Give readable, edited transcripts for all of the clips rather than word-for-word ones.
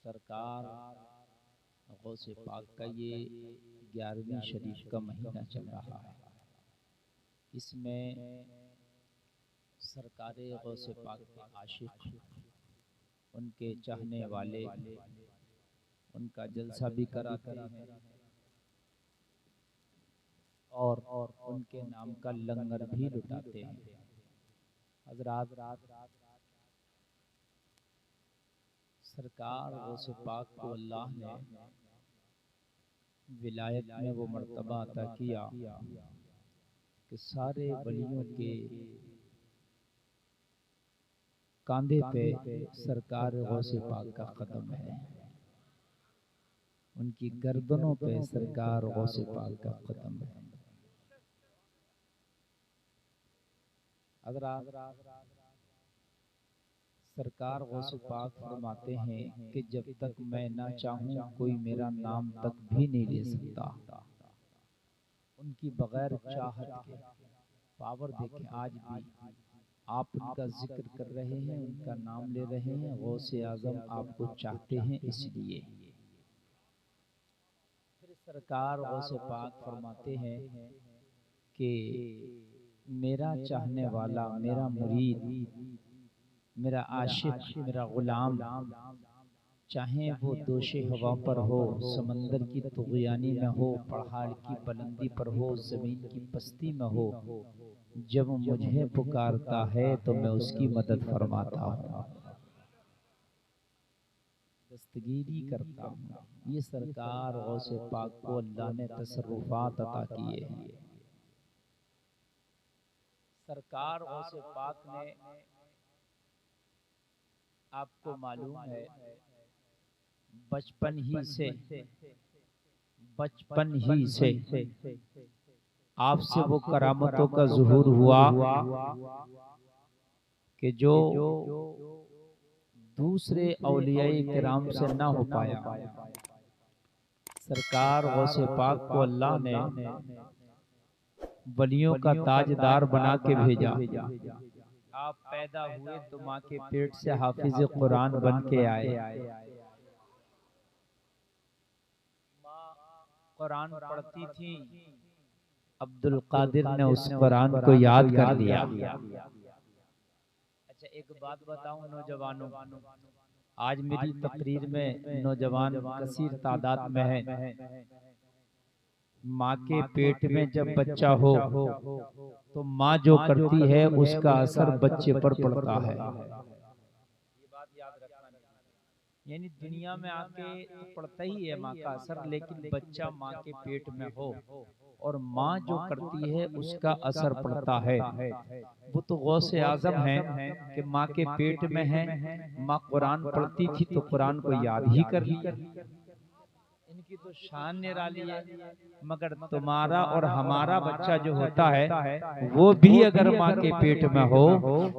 सरकार गौसे पाक का ये 11वीं शरीफ का महीना चल रहा है। इसमें सरकार गौसे पाक के आशिक, उनके चाहने वाले उनका जलसा भी कराते हैं और उनके नाम का लंगर भी लुटाते हैं। हज़रात, सरकार गौसे पाक को अल्लाह ने विलायत में वो मर्तबा अता किया कि सारे वलियों के कांधे पे सरकार गौसे पाक का कदम है, उनकी गर्दनों पे सरकार गौसे पाक का कदम है। हज़रात, सरकार गौसे पाक फरमाते हैं कि जब तक मैं ना चाहूँ कोई मेरा नाम तक भी नहीं ले सकता। उनकी बगैर चाहत के पावर देखें, आज भी आप उनका जिक्र कर रहे हैं, उनका नाम ले रहे हैं। गौसे आजम आपको चाहते हैं, इसलिए फिर सरकार गौसे पाक फरमाते हैं कि मेरा चाहने वाला, मेरा मुरीद, मेरा आशिक, मेरा गुलाम, चाहे वो दोशे हवा पर हो, समंदर की तुग़यानी में हो, पहाड़ की बुलंदी पर हो, ज़मीन की पस्ती में हो, जब मुझे पुकारता है तो मैं उसकी मदद फरमाता हूँ, दस्तगीरी करता हूँ। ये सरकार गौसे पाक को अल्लाह ने तसर्रुफात अता किए हैं। सरकार गौसे पाक ने, आपको मालूम है, बचपन ही से आपसे वो करामतों का ज़ुहूर हुआ कि जो दूसरे औलियाए किराम से ना हो पाया। सरकार गौसे पाक को अल्लाह ने वलियों का ताजदार बना के भेजा। आप पैदा हुए तो माँ के पेट से हाफिज कुरान बन के आए। माँ कुरान पढ़ती थी, अब्दुल कादिर ने उस कुरान को याद कर लिया। अच्छा, एक बात बताऊं नौजवानों, आज मेरी तकरीर में नौजवान कसीर तादाद में है। माँ के पेट में जब बच्चा हो तो माँ जो करती है उसका असर बच्चे पर पड़ता है। ये बात याद रखना, यानी दुनिया में आके तो पड़ता ही है माँ का असर, लेकिन बच्चा माँ के पेट में हो और माँ जो करती है उसका असर पड़ता है। वो तो गौसे आजम है कि माँ के पेट में है, माँ कुरान पढ़ती थी तो कुरान को याद ही कर लिया। इनकी तो शान निराली है। मगर तुम्हारा और हमारा बच्चा जो होता है वो भी अगर माँ के पेट में हो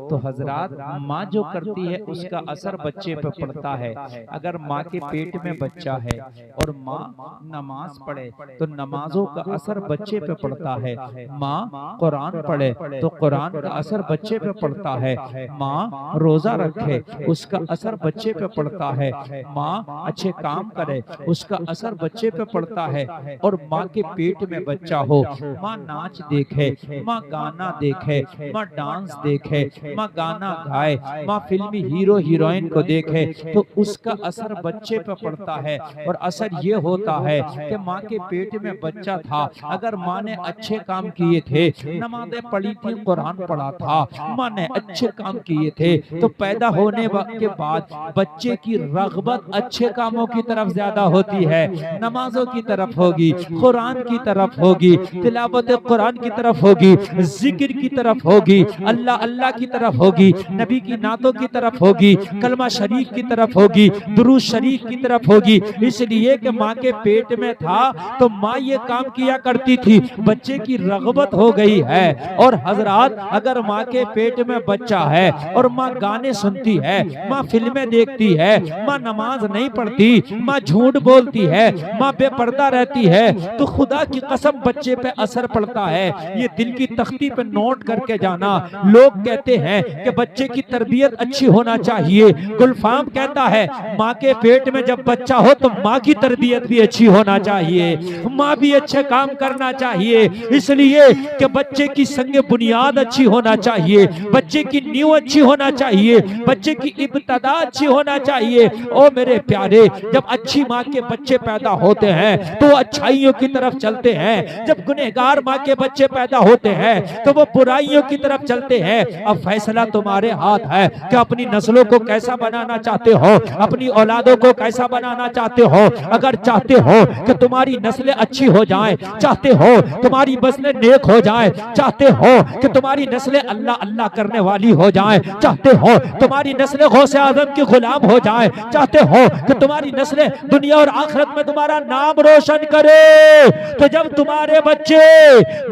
तो हजरात, माँ जो करती है उसका असर बच्चे पर पड़ता है। अगर माँ के पेट में बच्चा है और माँ नमाज पढ़े तो नमाजों का असर बच्चे पे पड़ता है। माँ कुरान पढ़े तो कुरान का असर बच्चे पे पड़ता है। माँ रोजा रखे उसका असर बच्चे पे पड़ता है। माँ अच्छे काम करे उसका असर बच्चे पे पड़ता है। और माँ के पेट में बच्चा हो, माँ नाच देखे, माँ गाना देखे, माँ डांस देखे, माँ गाना गाए, माँ फिल्मी हीरो हीरोइन को देखे तो उसका असर बच्चे पे पड़ता है। और असर ये होता है कि माँ के पेट में बच्चा था, अगर माँ ने अच्छे काम किए थे, नमाज़ें पढ़ी थी, कुरान पढ़ा था, माँ ने अच्छे काम किए थे, तो पैदा होने के बाद बच्चे की रग़बत अच्छे कामों की तरफ ज्यादा होती है, नमाजों की तरफ होगी, कुरान की तरफ होगी, तिलावत कुरान की तरफ होगी, जिक्र की तरफ होगी, अल्लाह अल्लाह की तरफ होगी, नबी की नातों की तरफ होगी, कलमा शरीफ की तरफ होगी, दुरूद शरीफ की तरफ होगी। इसलिए कि माँ के पेट में था तो माँ ये काम किया करती थी, बच्चे की रग़बत हो गई है। और हजरात, अगर माँ के पेट में बच्चा है और माँ गाने सुनती है, माँ फिल्में देखती है, माँ नमाज नहीं पढ़ती, माँ झूठ बोलती है, माँ बेपर्दा रहती है तो खुदा की कसम बच्चे पे असर पड़ता है। ये दिल की तख्ती पे नोट करके जाना। लोग कहते हैं कि बच्चे की तरबियत अच्छी होना चाहिए। गुलफाम कहता है माँ के पेट में जब बच्चा हो तो माँ की तरबियत भी अच्छी होना चाहिए, माँ भी अच्छे काम करना चाहिए, इसलिए कि बच्चे की संग बुनियाद अच्छी होना चाहिए, बच्चे की नींव अच्छी होना चाहिए, बच्चे की इब्तदा अच्छी होना चाहिए। ओ मेरे प्यारे, जब अच्छी माँ के बच्चे पैदा होते हैं तो अच्छाइयों की तरफ चलते हैं, जब गुनहगार माँ के बच्चे पैदा होते हैं तो वो बुराइयों की तरफ चलते हैं। अब फैसला तुम्हारे हाथ है कि अपनी नस्लों को कैसा बनाना चाहते हो, अपनी औलादों को कैसा बनाना चाहते हो। अगर चाहते हो कि तुम्हारी नस्लें अच्छी हो जाएं, चाहते हो तुम्हारी नस्लें नेक हो जाएं, चाहते हो कि तुम्हारी नस्लें अल्लाह अल्लाह करने वाली हो जाएं, चाहते हो तुम्हारी नस्लें गौसे आजम के गुलाम हो जाएं, चाहते हो कि तुम्हारी नस्लें दुनिया और आखिरत में तुम्हारा नाम रोशन करे, तो जब तुम्हारे बच्चे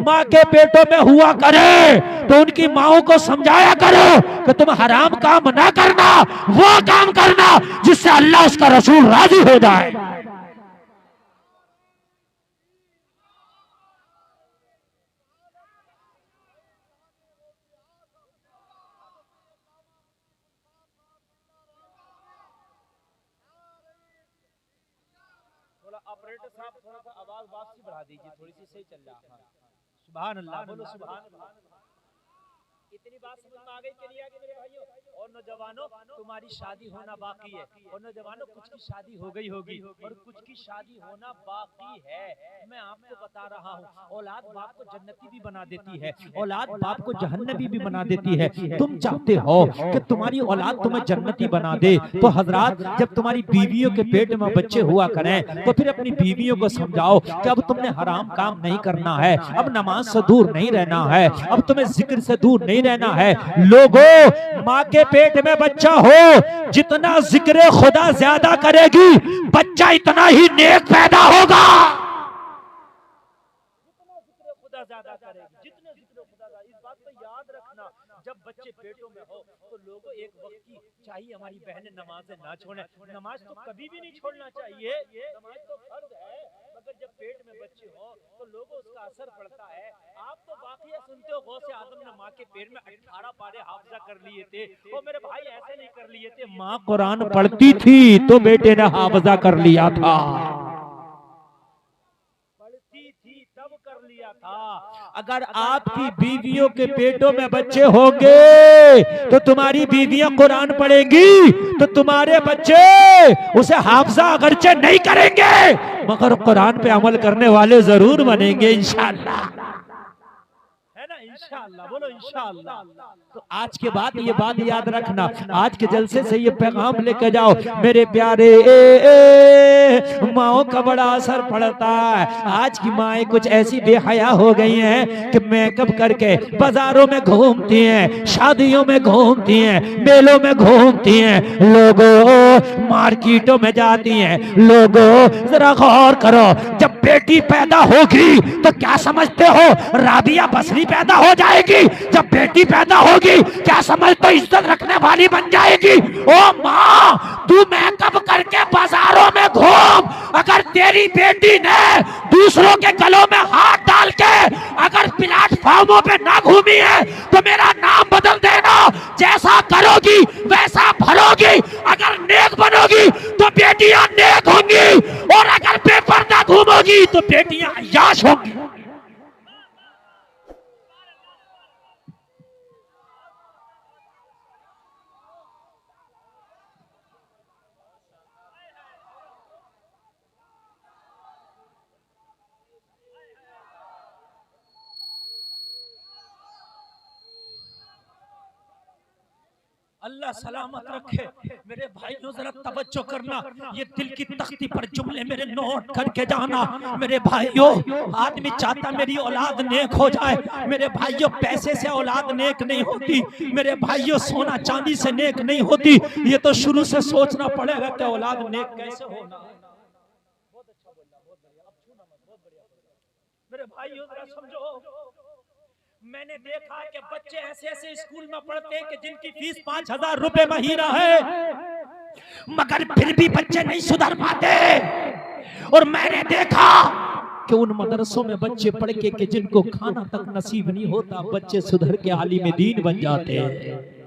माँ के पेटों में हुआ करे तो उनकी माओं को समझाया करो कि तुम हराम काम ना करना, वो काम करना जिससे अल्लाह उसका रसूल राजी हो जाए। ऑपरेटर साहब थोड़ा सा आवाज वापसी बढ़ा दीजिए, थोड़ी सी सही चल रहा है। सुभान अल्लाह, बोलो सुभान अल्लाह। इतनी बात समझ में आ गई कि नहीं आ गई मेरे भाइयों? और नौजवानों, तुम्हारी शादी होना बाकी है, और नौजवानों कुछ की शादी हो गई होगी और कुछ की शादी होना बाकी है। मैं आपको बता रहा हूँ, औलाद बाप को जन्नती भी बना देती है, औलाद बाप को जहन्नमी भी बना देती है। तुम चाहते हो कि तुम्हारी औलाद तुम्हें जन्नती बना दे, तो हजरात जब तुम्हारी बीवियों के पेट में बच्चे हुआ करें तो फिर अपनी बीवियों को समझाओ कि अब तुमने हराम काम नहीं करना है, अब नमाज से दूर नहीं रहना है, अब तुम्हें जिक्र से दूर नहीं रहना है। लोगों, माँ के पेट में बच्चा हो, जितना जिक्र खुदा ज्यादा करेगी बच्चा इतना ही नेक पैदा होगा। जितना जिक्र खुदा ज्यादा करेगी, जितने जिक्र खुदा ज्यादा, इस बात को याद रखना। जब बच्चे पेटों में हो तो लोगों एक वक्त की चाहिए हमारी बहनें नमाज ना छोड़े। नमाज तो कभी भी नहीं छोड़ना चाहिए, नमाज तो फर्ज है, मगर जब पेट में बच्चे हो तो लोगों उसका असर पड़ता है। आप तो वाकया सुनते हो गौसे आजम ने माँ के पेट में 18 पारे हाफजा कर लिए थे। वो मेरे भाई ऐसे नहीं कर लिए थे, माँ कुरान पढ़ती थी तो बेटे ने हाफजा कर लिया था, पढ़ती थी तब कर लिया था। अगर आपकी बीवियों के पेटों में बच्चे होंगे तो तुम्हारी बीवियां कुरान पढ़ेंगी तो तुम्हारे बच्चे उसे हाफजा अगरचे नहीं करेंगे मगर कुरान पे अमल करने वाले जरूर बनेंगे इंशाअल्लाह, है ना? इंशाअल्लाह, बोलो इंशाअल्लाह। तो आज के बाद ये बात याद रखना, आज के जलसे से ये पैगाम लेकर जाओ मेरे प्यारे, माओं का बड़ा असर पड़ता है। आज की माएँ कुछ ऐसी बेहया हो गई हैं कि मेकअप करके बाजारों में घूमती हैं, शादियों में घूमती हैं, मेलों में घूमती हैं, लोगों मार्केटों में जाती हैं। लोगों जरा गौर करो, जब बेटी पैदा होगी तो क्या समझते हो राबिया बसरी पैदा हो जाएगी? जब बेटी पैदा होगी क्या समझते हो इज्जत रखने वाली बन जाएगी? ओ माँ, तू मेकअप करके बाजारों में घूम, अगर तेरी बेटी ने दूसरों के गलों में हाथ डाल के अगर प्लेटफॉर्मों पे ना घूमी है तो मेरा नाम बदल देना। जैसा करोगी वैसा भरोगी, अगर नेक बनोगी तो बेटियां नेक होंगी और अगर बेपर्दा घूमोगी तो बेटियां अय्याश होंगी। अल्लाह सलामत रखे मेरे भाइयों, जरा तवज्जो करना, ये दिल की तख्ती पर जुमले मेरे नोट करके जाना। मेरे भाइयों, आदमी चाहता मेरी औलाद नेक हो जाए, मेरे भाइयों पैसे से औलाद नेक नहीं होती, मेरे भाइयों सोना चांदी से नेक नहीं होती, ये तो शुरू से सोचना पड़ेगा कि औलाद नेक कैसे होना। बहुत अच्छा बोला, बहुत बढ़िया, अब छूना मत, बहुत बढ़िया। मेरे भाइयों जरा समझो, मैंने देखा कि बच्चे ऐसे ऐसे स्कूल में पढ़ते हैं कि जिनकी फीस 5000 रुपए महीना है, मगर फिर भी बच्चे नहीं सुधर पाते। और मैंने देखा कि उन मदरसों में बच्चे पढ़ के जिनको खाना तक नसीब नहीं होता, बच्चे सुधर के आलिम दीन बन जाते हैं।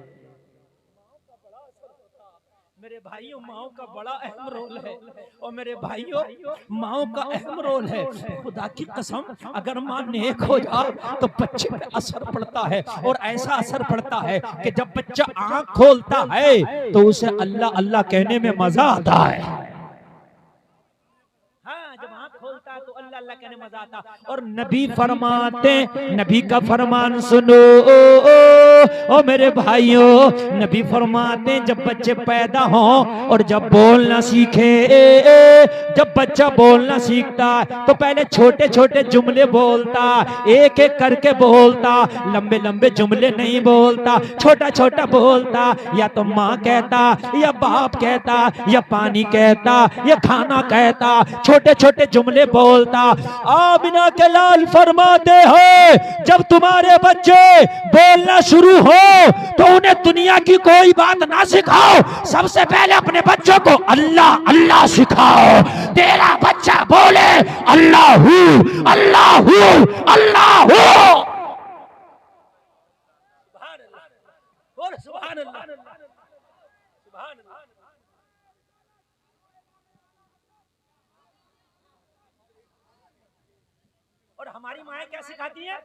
मेरे भाइयों, माओ का बड़ा अहम रोल है। और मेरे भाइयों, माओ का अहम रोल है। खुदा की कसम, अगर माँ नेक हो जाए तो बच्चे पे असर पड़ता है, और ऐसा असर पड़ता है कि जब बच्चा आंख खोलता है तो उसे अल्लाह अल्लाह कहने में मजा आता है। हाँ, जब आंख खोलता है तो अल्लाह अल्लाह कहने मजा आता। और नबी फरमाते, नबी का फरमान सुनो ओ मेरे भाइयों, नबी फरमाते जब बच्चे पैदा हों और जब बोलना सीखे, जब बच्चा बोलना सीखता तो पहले छोटे छोटे जुमले बोलता, एक एक करके बोलता, लंबे लंबे जुमले नहीं बोलता, छोटा छोटा बोलता। या तो माँ कहता, या बाप कहता, या पानी कहता, या खाना कहता, छोटे छोटे जुमले बोलता। आमिना के लाल फरमाते हैं जब तुम्हारे बच्चे बोलना शुरू हो तो उन्हें दुनिया की कोई बात ना सिखाओ, सबसे पहले अपने बच्चों को अल्लाह अल्लाह सिखाओ। तेरा बच्चा बोले अल्लाह हूँ अल्लाह हूँ अल्लाह हूँ। सुभान अल्लाह, सुभान अल्लाह। और हमारी माँ क्या सिखाती है?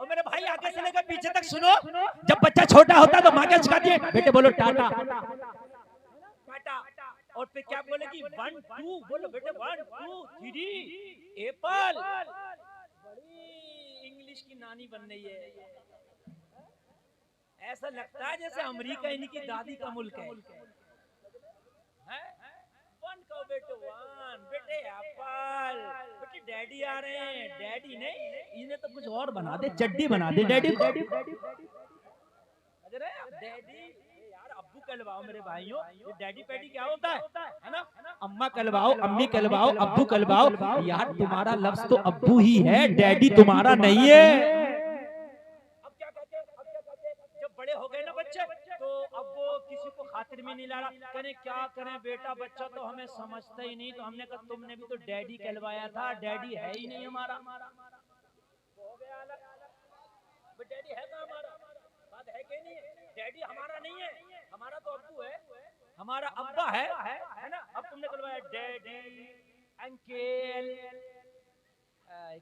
और मेरे भाई आगे से लेकर पीछे तक सुनो, जब बच्चा छोटा होता है तो माँ क्या सिखाती है? बेटे बोलो टाटा टाटा, और फिर क्या बोलेगी? 1 2 बोलो बेटे, 1 2 3 एप्पल। बड़ी इंग्लिश की नानी बन रही है। ऐसा लगता है जैसे अमेरिका इनकी दादी का मुल्क है। 1 कहो बेटे, 1 बेटे एप्पल, बेटे डैडी आ रहे हैं। डैडी नहीं, इन्हें तो कुछ और बना दे, चड्डी बना दे डैडी को। डैडी यार, अब्बू कहलवाओ मेरे भाइयों। ये डैडी पैडी क्या होता है ना? अम्मा कहलवाओ, अम्मी कहलवाओ, अब्बू कहलवाओ। यार तुम्हारा लफ्ज तो अब्बू ही है, डैडी तुम्हारा नहीं है। अब क्या कहते हैं? जब बड़े हो गए ना बच्चे, तो अब वो किसी को खातिर में नहीं ला रहा। कहने क्या करें बेटा, बच्चा तो हमें समझता ही नहीं। तो हमने कहा तुमने भी तो डैडी कहलवाया था, डैडी है ही नहीं हमारा। हो गया अलग, डैडी है तो हमारा, बात है कि नहीं है? डैडी हमारा नहीं है, हमारा तो अब्बू है, हमारा अब्बा है ना? अब तुमने कहलवाया डैडी अंकल,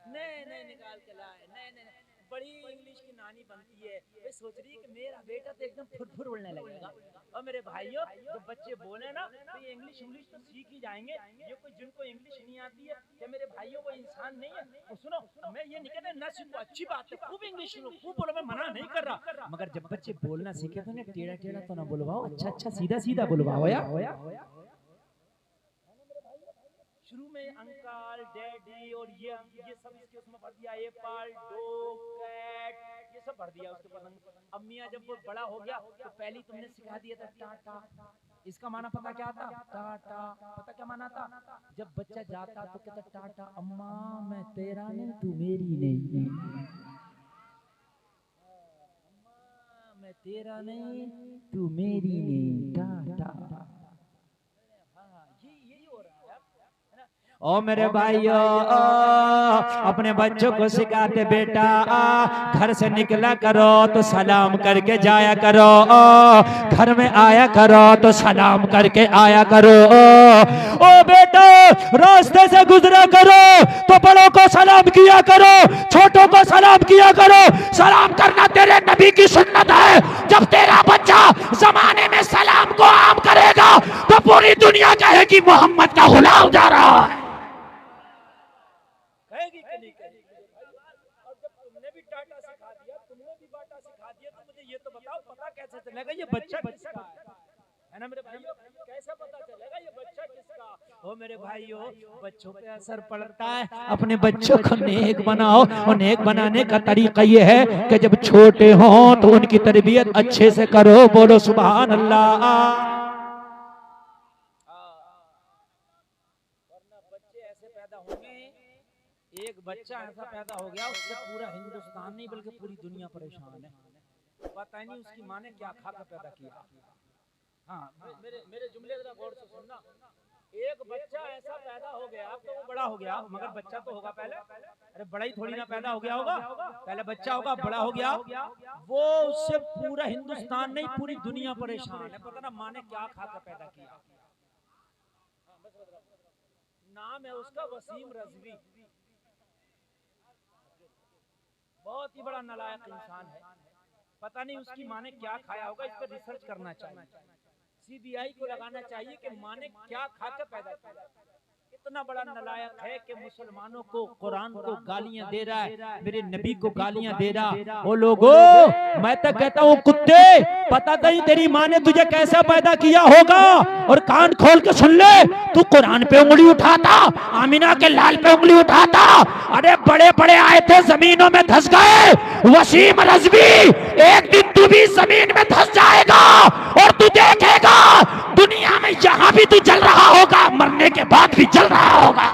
नहीं नहीं निकाल के लाए, नहीं नहीं, बड़ी इंग्लिश की नानी बनती है। वे सोच रही है कि मेरा बेटा तो एकदम फुरफुर बोलने लगेगा। और मेरे भाइयों, जब बच्चे बोले ना तो ये इंग्लिश तो सीख ही जाएंगे। ये कोई जिनको इंग्लिश नहीं आती है, क्या मेरे भाइयों वो इंसान नहीं है? तो सुनो, मैं ये नहीं कहता ना सीखो, अच्छी बात है, खूब इंग्लिश खूब बोलो, मैं मना नहीं कर रहा। मगर जब बच्चे बोलना सीखे तो ना टेढ़ा टेढ़ा तो ना बुलवाओ, अच्छा अच्छा सीधा सीधा बुलवाओ यार। शुरू में अंकल डैडी और ये सब इसके उसमें भर दिया, एप्पल डॉग कैट ये सब भर दिया उसके ऊपर। अम्मियाँ जब वो बड़ा हो गया तो पहले तुमने सिखा दिया था टाटा। इसका माना पता क्या था? टाटा पता क्या माना था? जब बच्चा जाता तो कहता टाटा अम्मा, मैं तेरा नहीं तू मेरी नहीं, अम्मा मैं तेरा नहीं तू मेरी नहीं, टाटा। ओ मेरे भाइयों, अपने बच्चों को सिखाते बेटा घर से निकला करो तो सलाम करके जाया करो, घर में आया करो तो सलाम करके आया करो। ओ बेटा रास्ते से गुजरा करो तो बड़ों को सलाम किया करो, छोटों को सलाम किया करो। सलाम करना तेरे नबी की सुन्नत है। जब तेरा बच्चा जमाने में सलाम को आम करेगा तो पूरी दुनिया कहेगी मोहम्मद का गुलाम जा रहा है। कहेगी कि नहीं कहेगी? और जब तुमने भी टाटा सिखा दिया, तुमने भी बाटा सिखा दिया, तो मुझे ये तो बताओ पता कैसे चलेगा ये बच्चा किसका है ना मेरे भाइयों? कैसे पता चलेगा ये बच्चा किसका? ओ मेरे भाइयों, बच्चों पे असर पड़ता है। अपने बच्चों को नेक बनाओ, और नेक बनाने का तरीका ये है कि जब छोटे हों तो उनकी तरबियत अच्छे से करो। बोलो सुभान अल्लाह। एक बच्चा ऐसा पैदा हो गया उससे पूरा हिंदुस्तान नहीं बल्कि पूरी दुनिया परेशान है। पता नहीं उसकी माँ ने क्या खा कर पैदा किया। हाँ, मेरे जुमले जरा गौर से सुनना। एक बच्चा ऐसा पैदा हो गया, अब तो वो बड़ा हो गया, मगर बच्चा तो होगा पहले। अरे बड़ा ही थोड़ी ना पैदा हो गया होगा, पहले बच्चा होगा, बड़ा हो गया, वो उससे पूरा हिंदुस्तान नहीं पूरी दुनिया परेशान है। पता ना माँ ने क्या खा कर पैदा किया। नाम है उसका वसीम रजवी। बहुत ही बड़ा नालायक इंसान है। पता नहीं उसकी माँ ने क्या खाया होगा, इस पर रिसर्च करना चाहिए। सीबीआई को लगाना चाहिए कि माँ ने क्या खाकर पैदा किया। इतना बड़ा नालायक है कि मुसलमानों को, कुरान को गालियां दे रहा है, मेरे नबी को गालियां दे रहा। वो लोगों, मैं तो कहता हूँ कुत्ते, पता नहीं तेरी माँ ने तुझे कैसा पैदा किया होगा। और कान खोल के सुन ले, तू कुरान पे उंगली उठाता, आमिना के लाल पे उंगली उठाता, अरे बड़े बड़े आए थे जमीनों में धंस गए। वसीम रजवी, एक दिन तू भी जमीन में धंस जाएगा और तू देखेगा दुनिया में जहां भी तू जल रहा होगा, मरने के बाद भी जल रहा होगा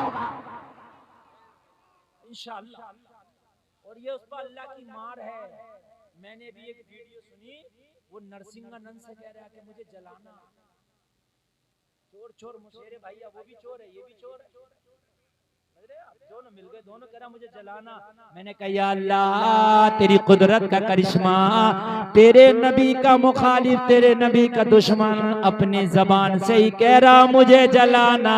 इंशाअल्लाह। और ये उस पर अल्लाह की मार है। मैंने भी एक वीडियो सुनी, वो नरसिंहानंद से कह रहा है कि मुझे जलाना। चोर चोर मुशेरे भैया, वो भी चोर है, ये भी चोर है, दोनों मिल गए, दोनों कह रहा मुझे जलाना। मैंने कहा या अल्लाह, तेरी कुदरत का करिश्मा, तेरे नबी का मुखालिफ, तेरे नबी का दुश्मन अपनी जबान से ही कह रहा मुझे जलाना।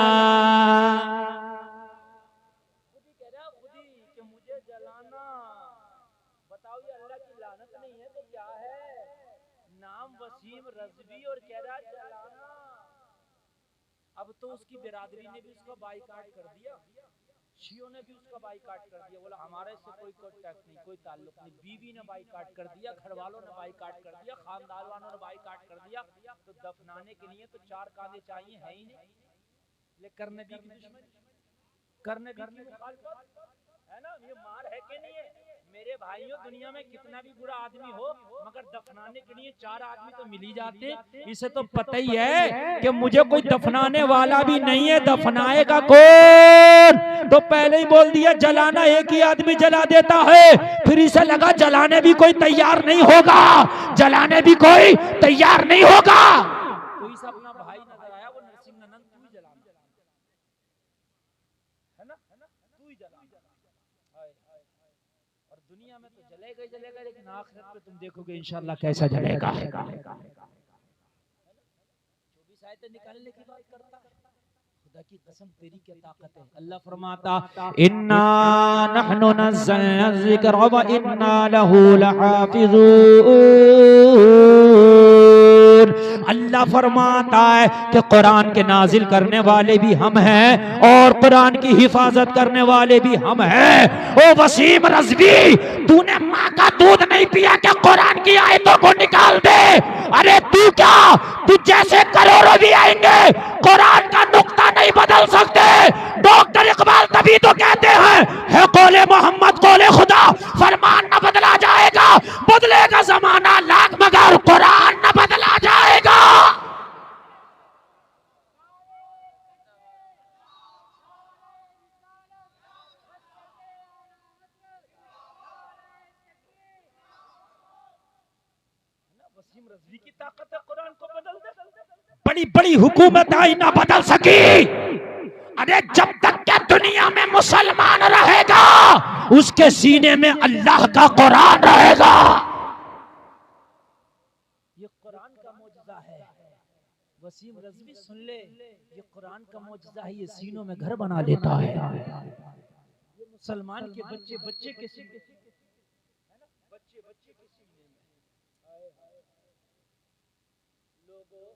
खुद ही कह रहा, खुद ही कि मुझे जलाना। बताओ ये अल्लाह की लानत नहीं है तो क्या है? नाम वसीम रजवी और कह रहा जलाना। अब तो उसकी बिरादरी ने भी उसका बाइकाट कर दिया, शियों ने भी उसका बाइकाट कर दिया। बोला हमारे से कोई कांटेक्ट नहीं, कोई ताल्लुक नहीं। बीवी ने बाइकाट कर दिया, घर वालों ने बाइकाट कर दिया, खानदान वालों ने बाइकाट कर दिया। तो दफनाने के लिए तो 4 कांधे चाहिए, है ही नहीं। लेकिन करने भी दुश्मन, करने भी की मुखालफत, है ना? ये मार है कि नहीं है? मेरे भाइयों, दुनिया में कितना भी बुरा आदमी हो, मगर दफनाने के लिए 4 आदमी तो मिल ही जाते। इसे तो पता ही है कि मुझे कोई दफनाने वाला भी नहीं है, दफनाएगा कौन? तो पहले ही बोल दिया जलाना एक ही आदमी जला देता है। फिर इसे लगा जलाने भी कोई तैयार नहीं होगा, जलाने भी कोई तैयार नहीं होगा। तो इसे अपना भाई नजर आया, वो नरसिंहानंद, तू ही जलाना, है ना, तू ही जलाना। और दुनिया में तो जलेगा ही जलेगा, लेकिन आखिरत में तुम देखोगे इंशाअल्लाह कैसा जलेगा। 24 आयतें निकालने की बात करता है, खुदा की कसम तेरी क्या ताकत है। अल्लाह फरमाता इन्ना नहनु नज़्ज़लना ज़िक्र व इन्ना लहू लहाफ़िज़ून। अल्लाह फरमाता है कि कुरान के नाजिल करने वाले भी हम हैं और कुरान की हिफाजत करने वाले भी हम हैं। ओ वसीम रजवी, तूने माँ का दूध नहीं पिया क्या कुरान की आयतों को निकाल दे? अरे तू क्या, तू जैसे करोड़ों भी आएंगे, कुरान का नुक्ता नहीं बदल सकते। डॉक्टर इकबाल तभी तो कहते हैं है कौले मोहम्मद कौले खुदा, फरमान न बदला जाएगा, बदलेगा जमाना लाख मगर कुरान न बदला जाएगा। वसीम रज़वी की ताकत है, कुरान को बदल दे। बड़ी बड़ी हुकूमत आई ना बदल सकी। अरे जब तक क्या दुनिया में मुसलमान रहेगा, उसके सीने में अल्लाह का कुरान रहेगा। ये कुरान का मौजज़ा है। वसीम रज़वी सुन ले, ये कुरान का मौजज़ा है, ये सीनों में घर बना लेता है। ये मुसलमान के बच्चे बच्चे के सीने, बच्चे बच्चे के सीने में। लोगों,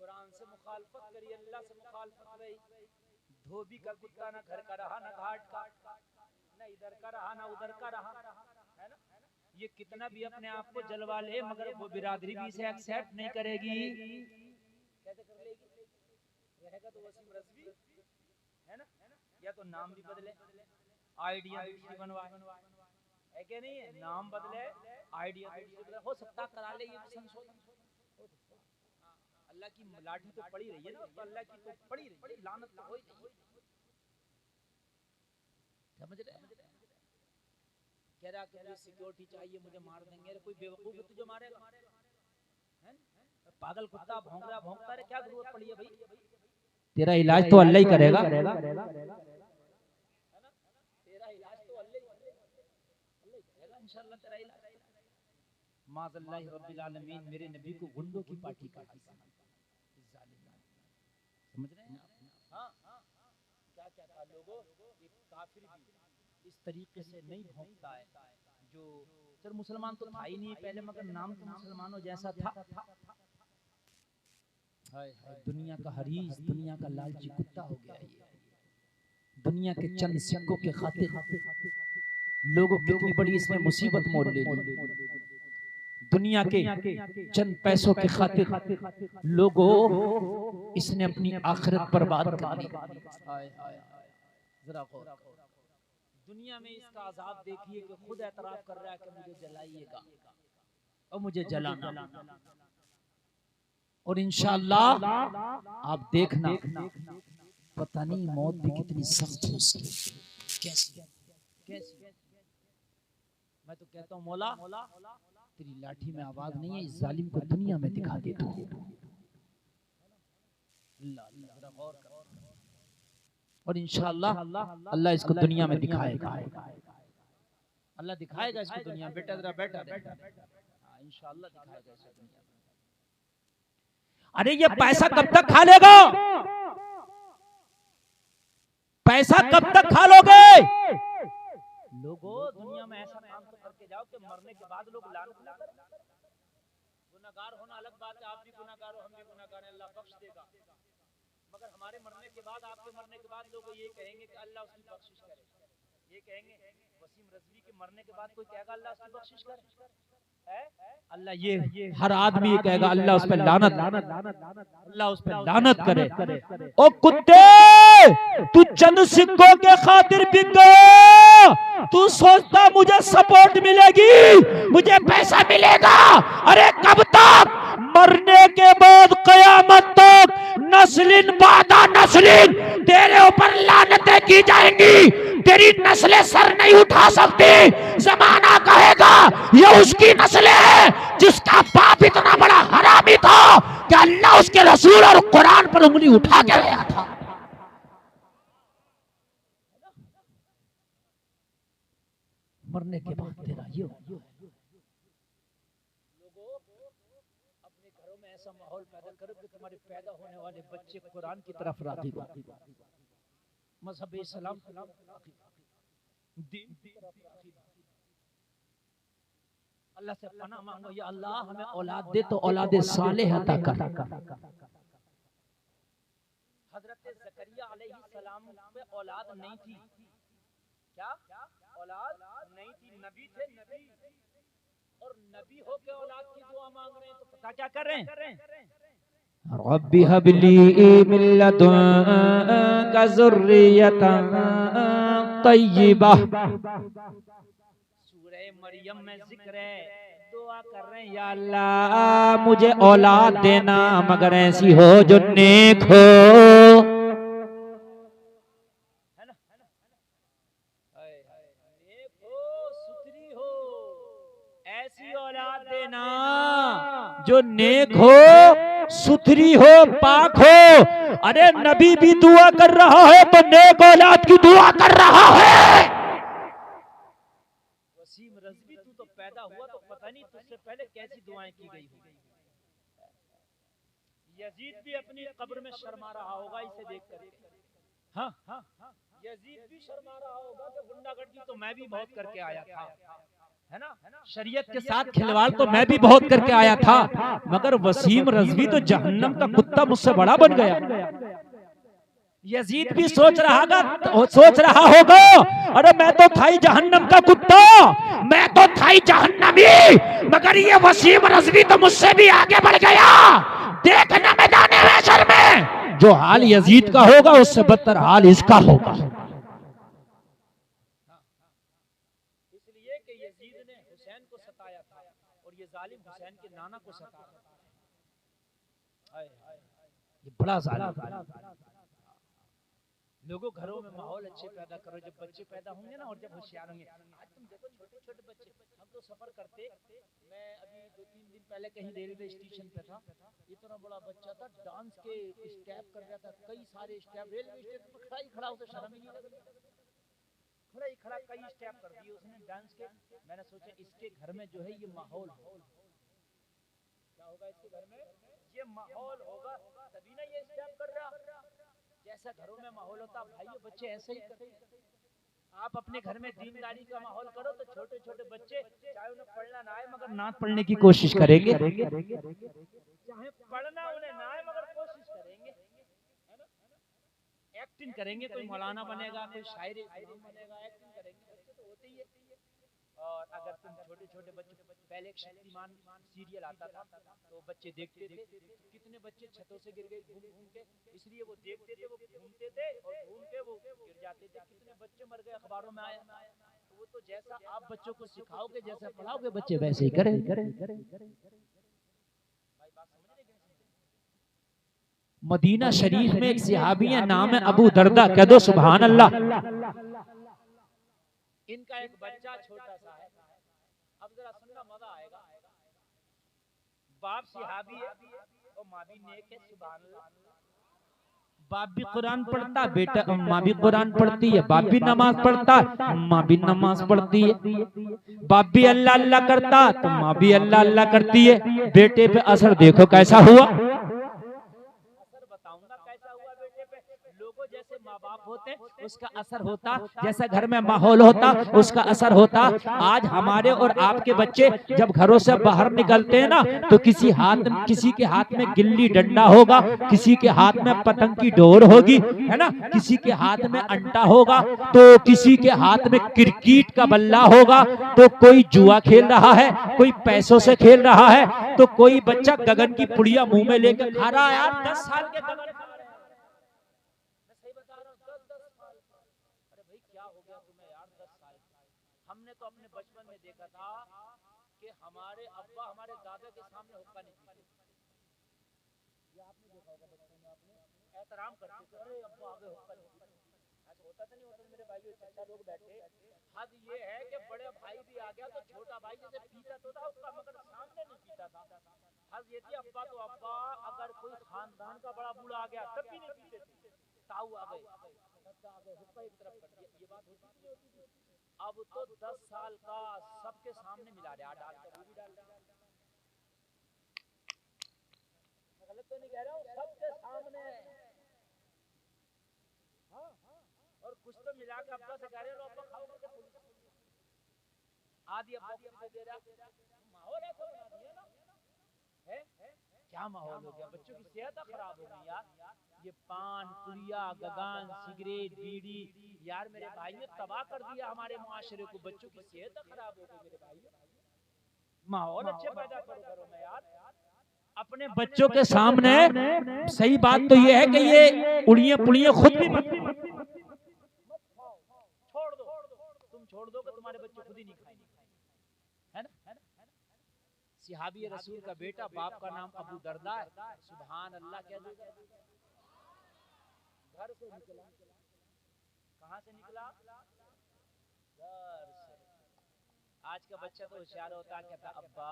कुरान से मुखालफत करी, अल्लाह से मुखालफत रही। धोबी का कुत्ता ना घर का रहा, ना घाट का, ना इधर का रहा, ना उधर का रहा, है ना? ये कितना भी अपने आप को जलवा ले, मगर वो बिरादरी भी इसे एक्सेप्ट नहीं करेगी। कैसे कर लेगी? रहेगा तो वसीम रज़वी, है ना? या तो नाम भी बदले, आइडिया दूसरी बनवाए, है क्या नहीं है? नाम बदले, आइडिया दूसरी बदले, हो सकता करा ले ये संशोधन। अल्लाह की लाठी तो पड़ी रही है ना, तो अल्लाह की तो पड़ी रही है, लानत तो हो ही रही है। समझ रहे? कह रहा कि मुझे सिक्योरिटी चाहिए, मुझे मार देंगे। अरे कोई बेवकूफ है तुझे मारेगा? हैं? पागल कुत्ता भौंक रहा, भौंकता रहे, क्या जरूरत पड़ी है भाई? तेरा इलाज तो अल्लाह ही करेगा। माज़अल्लाह रब्बिल आलमीन मेरे नबी को गुंडों की पार्टी का समझ रहे हैं आप? हाँ, क्या क्या था लोगों, एक काफिर भी इस तरीके से नहीं भौंकता है, जो सर मुसलमान तो था ही नहीं पहले, मगर नाम तो मुसलमानों जैसा था। हाय हाय, दुनिया का हरीस, दुनिया का लालची कुत्ता हो गया ये। दुनिया के चंद सिक्कों के खातिर लोगों कितनी बड़ी इसने मुसीबत मोल ले ली। दुनिया के चंद पैसों के खातिर लोगों इसने अपनी आखिरत बर्बाद कर ली। जरा दुनिया में इसका अजाब देखिए कि खुद एतराफ कर रहा है कि मुझे जलाइएगा और मुझे जलाना, और इंशाअल्लाह आप देखना पता नहीं मौत भी कितनी सख्त हो उसकी। कैसी कैसी मैं तो कहता हूँ मौला तेरी लाठी में आवाज नहीं है, इस जालिम को दुनिया में दिखा दे तू। और इंशाअल्लाह अल्लाह इसको दुनिया में दिखाएगा, अल्लाह दिखाएगा इसको दुनिया में। बेटा जरा बैठा इंशाअल्लाह दिखाएगा इसको दुनिया में। अरे ये पैसा कब तक खा लेगा? पैसा कब तक खा लोगे? लोगों दुनिया में ऐसा काम तो करके जाओ कि मरने के बाद लोग लानत ना करें। गुनाहगार होना अलग बात है, आप भी गुनाहगार हो, हम भी गुनाहगार हैं, अल्लाह बख्श देगा। मगर हमारे मरने के बाद, आपके मरने के बाद लोग ये कहेंगे कि अल्लाह उसकी बख्शिश करे। ये कहेंगे वसीम रज़वी के मरने के बाद कोई कहेगा अल्लाह उसकी बख्शिश करे? अल्लाह ये हर आदमी कहेगा अल्लाह उस पे लानत, अल्लाह उस पे लानत करे। ओ कुत्ते, तू चंद सिक्कों के खातिर बिक गया। तू सोचता मुझे सपोर्ट मिलेगी, मुझे पैसा मिलेगा। अरे कब तक? मरने के बाद कयामत तक नस्लिन बादा नस्लिन तेरे ऊपर लानतें की जाएंगी। तेरी नस्लें सर नहीं उठा सकती। जमाना कहेगा ये उसकी नस्लें है जिसका बाप इतना बड़ा हरामी था कि अल्लाह उसके रसूल और कुरान पर उंगली उठा के गया था। मरने के बाद तेरा ये लोगों अपने घरों में ऐसा माहौल पैदा करो कि तुम्हारे पैदा होने वाले बच्चे कुरान की तरफ राग़िब हो, मज़हब इस्लाम अल्लाह से पनाह मांगो, या अल्लाह हमें औलाद दे तो औलाद सालेह अता कर। हजरत ज़करिया अलैहिस्सलाम पे औलाद नहीं थी, क्या औलाद नहीं थी, नबी थे, नबी, और नबी हो के औलाद की दुआ मांग रहे हैं, तो पता क्या कर रहे हैं? रब्बी हबली मिन लदुनका ज़ुर्रियतन तय्यिबा। सूरह मरियम में जिक्र है, दुआ कर रहे हैं या अल्लाह मुझे औलाद देना मगर ऐसी हो जो नेक हो, है ना, नेक हो, सुथरी हो। ऐसी औलाद देना जो नेक हो, सुथरी हो, पाक हो। अरे नबी भी दुआ कर रहा है तो नेक औलाद की दुआ कर रहा है। वसीम रज़वी तू तो पैदा हुआ तो पता नहीं तुझसे पहले कैसी दुआएं की गई होंगी। यजीद भी अपनी कब्र में शर्मा रहा होगा इसे देख करके। हाँ, यजीद भी शर्मा रहा होगा कि गुंडागर्दी तो मैं भी बहुत करके आया था, है ना, शरीयत के साथ खिलवाड़ तो मैं भी बहुत करके आया था, मगर वसीम रज़वी तो जहन्नम का कुत्ता मुझसे बड़ा बन गया। यजीद भी सोच रहा होगा अरे मैं तो था ही जहन्नम का कुत्ता, मैं तो था ही जहन्नमी, मगर ये वसीम रज़वी तो मुझसे भी आगे बढ़ गया। देखना मैदान महशर में जो हाल यजीद का होगा उससे बदतर हाल इसका होगा। जालिम हुसैन के नाना को सता रहा था, ये बड़ा जालिम। लोगों घरों में माहौल अच्छे पैदा करो, जब बच्चे पैदा होंगे ना और जब होशियार होंगे। आज तुम देखो छोटे छोटे बच्चे, हम तो सफर करते, मैं अभी 2-3 दिन पहले कहीं रेलवे स्टेशन पे था, इतना बड़ा बच्चा था, डांस के स्टेप कर रहा था, कई सारे स्टेप, रेलवे स्टेशन पर खड़ा ही खड़ा, उसे शर्म ही नहीं लगी, खड़ा ही खड़ा कई स्टेप कर दिए उसने डांस के। मैंने सोचा इसके घर में जो है ये माहौल क्या होगा, इसके घर में ये माहौल होगा तभी ना ये स्टेप कर रहा। जैसा घरों में माहौल होता भाइयों बच्चे ऐसे ही करते। आप अपने घर में दीनदारी का माहौल करो तो छोटे छोटे बच्चे चाहे उन्हें पढ़ना ना आए मगर नात पढ़ने की कोशिश करेंगे, चाहे पढ़ना उन्हें ना आए मगर कोशिश करेंगे, है ना, एक्टिंग करेंगे, कोई मौलाना बनेगा, कोई शायरी बनेगा, एक्टिंग करेंगे, बच्चे तो होते ही है। और अगर तुम छोटे छोटे बच्चे, पहले एक शक्तिमान सीरियल आता था तो बच्चे देखते थे, कितने बच्चे छतों से गिर गए घूम घूम के, इसलिए वो देखते थे, वो घूमते थे और घूम के वो गिर जाते थे, कितने बच्चे मर गए अखबारों में आया। तो वो तो जैसा आप बच्चों को सिखाओगे, जैसा पढ़ाओगे, बच्चे वैसे ही करें। मदीना शरीफ में एक सहाबी है, नाम है अबू दरदा, कह दो सुभान अल्लाह। इनका एक बच्चा छोटा सा है, अब जरा सुनना मजा आएगा। बाप सहाबी है और माँ भी नेक है, सुभान अल्लाह। बाप भी कुरान पढ़ता, बेटा माँ भी कुरान पढ़ती है, बाप भी नमाज पढ़ता, माँ भी नमाज पढ़ती है, बाप भी अल्लाह अल्लाह करता तो माँ भी अल्लाह अल्लाह करती है। बेटे पे असर देखो कैसा हुआ, माँ बाप होते उसका असर होता, जैसा घर में माहौल होता उसका असर होता। आज हमारे और आपके बच्चे जब घरों से बाहर निकलते हैं ना तो किसी के हाथ में गिल्ली डंडा होगा, किसी के हाथ में पतंग की डोर होगी, है ना, किसी के हाथ में अंटा होगा, तो किसी के हाथ में क्रिकेट का बल्ला होगा, तो कोई जुआ खेल रहा है, कोई पैसों से खेल रहा है, तो कोई बच्चा गगन की पुड़िया मुंह में लेकर खा रहा है। यार 10 साल के गगन हमने तो अपने बचपन में देखा था कि हमारे अब्बा हमारे दादा के सामने हुक्का नहीं पीते। ये आपने देखा होगा बचपन में, आपने एहतराम करते थे, अरे अब्बा आगे हुक्का नहीं पीते। ऐसा होता था नहीं होता मेरे भाइयों चाचा लोग बैठे। हद ये है कि बड़े भाई भी आ गया तो छोटा भाई जैसे पीता तो था हुक्का मगर सामने नहीं पीता था। हद ये थी अब्बा तो अब्बा, अगर कोई खानदान का बड़ा बूढ़ा आ गया तब भी नहीं पीते थे। ताऊ आ गए, हुक्का एक तरफ कर दिया, ये बात होती नहीं होती थी। अब तो 10 साल का सबके सामने मिला रहा, डालकर वो भी डाल रहा। गलत तो नहीं कह रहा हूँ, सबके सामने। हाँ, और कुछ तो मिला के अब्बा से कह रहे हो अब्बा खाओगे क्या, आदि अब्बा को दे रहा। माहौल ऐसा बना दिया ना, है क्या माहौल हो गया, बच्चों की सेहत खराब हो गई यार। ये पान पुड़िया गगान सिगरेट बीड़ी, यार मेरे भाइयों तबाह कर दिया हमारे मुआशरे को, बच्चों की सेहत खराब हो गई। मेरे भाइयों माहौल अच्छे पैदा करो घरों में यार अपने बच्चों के सामने। सही बात तो ये है कि ये उड़िया पुड़िया खुद भी मत छोड़ दो, तुम छोड़ दो कि तुम्हारे बच्चे खुद ही नहीं खाएंगे, है ना। सहाबी रसूल का बेटा, बाप का नाम अबू दरदा है, सुभान अल्लाह कह दो। घर से निकला, कहां से निकला, घर से। आज का बच्चा तो होशियार होता, कहता अब्बा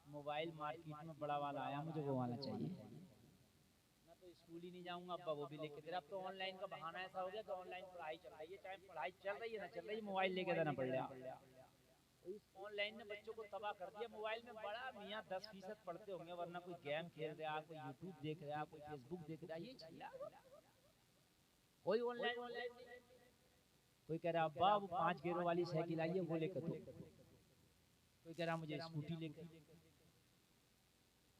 मोबाइल मार्केट में बड़ा वाला आया, मुझे वो वाला चाहिए, मैं तो स्कूल ही नहीं जाऊंगा अब्बा वो भी लेके दे रहा। अब तो ऑनलाइन का बहाना ऐसा हो गया कि ऑनलाइन पढ़ाई चल रही है, चाहे पढ़ाई चल रही है ना चल रही है, मोबाइल लेके देना पड़ रहा। इस ऑनलाइन ने बच्चों को तबाह कर दिया। मोबाइल में बड़ा मियाँ 10% पढ़ते होंगे, वरना कोई गेम खेल रहा, कोई यूट्यूब देख रहा, कोई फेसबुक देख रहा, ये चल रहा। कोई ऑनलाइन कोई कह रहा अब्बा वो 5 गेयरों वाली साइकिल आई है वो लेकर दो, कोई कह रहा मुझे स्कूटी लेकर।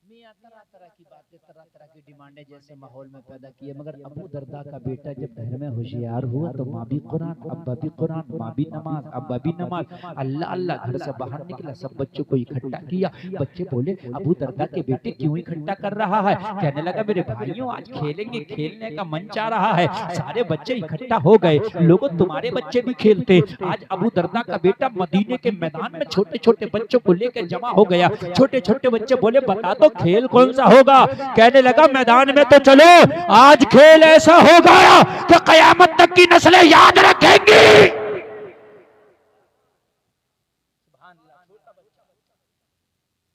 मियां तरह तरह की बातें, तरह तरह की डिमांडें जैसे माहौल में पैदा किए। मगर अबू दरदा का बेटा जब घर में होशियार हुआ तो माँ भी कुरान, अब्बा भी कुरान, माँ भी नमाज, अब्बा भी नमाज, अल्लाह अल्लाह। घर से बाहर निकला, सब बच्चों को इकट्ठा किया। बच्चे बोले अबू दरदा के बेटे क्यों इकट्ठा कर रहा है? कहने लगा मेरे भाइयों आज खेलेंगे, खेलने का मन चाह रहा है। सारे बच्चे इकट्ठा हो गए। लोगों तुम्हारे बच्चे भी खेलते। आज अबू दरदा का बेटा मदीने के मैदान में छोटे छोटे बच्चों को लेकर जमा हो गया। छोटे छोटे बच्चे बोले बता दो खेल कौन सा होगा? कहने लगा मैदान में तो चलो, आज खेल ऐसा होगा कि कयामत तक की नस्लें याद रखेंगी।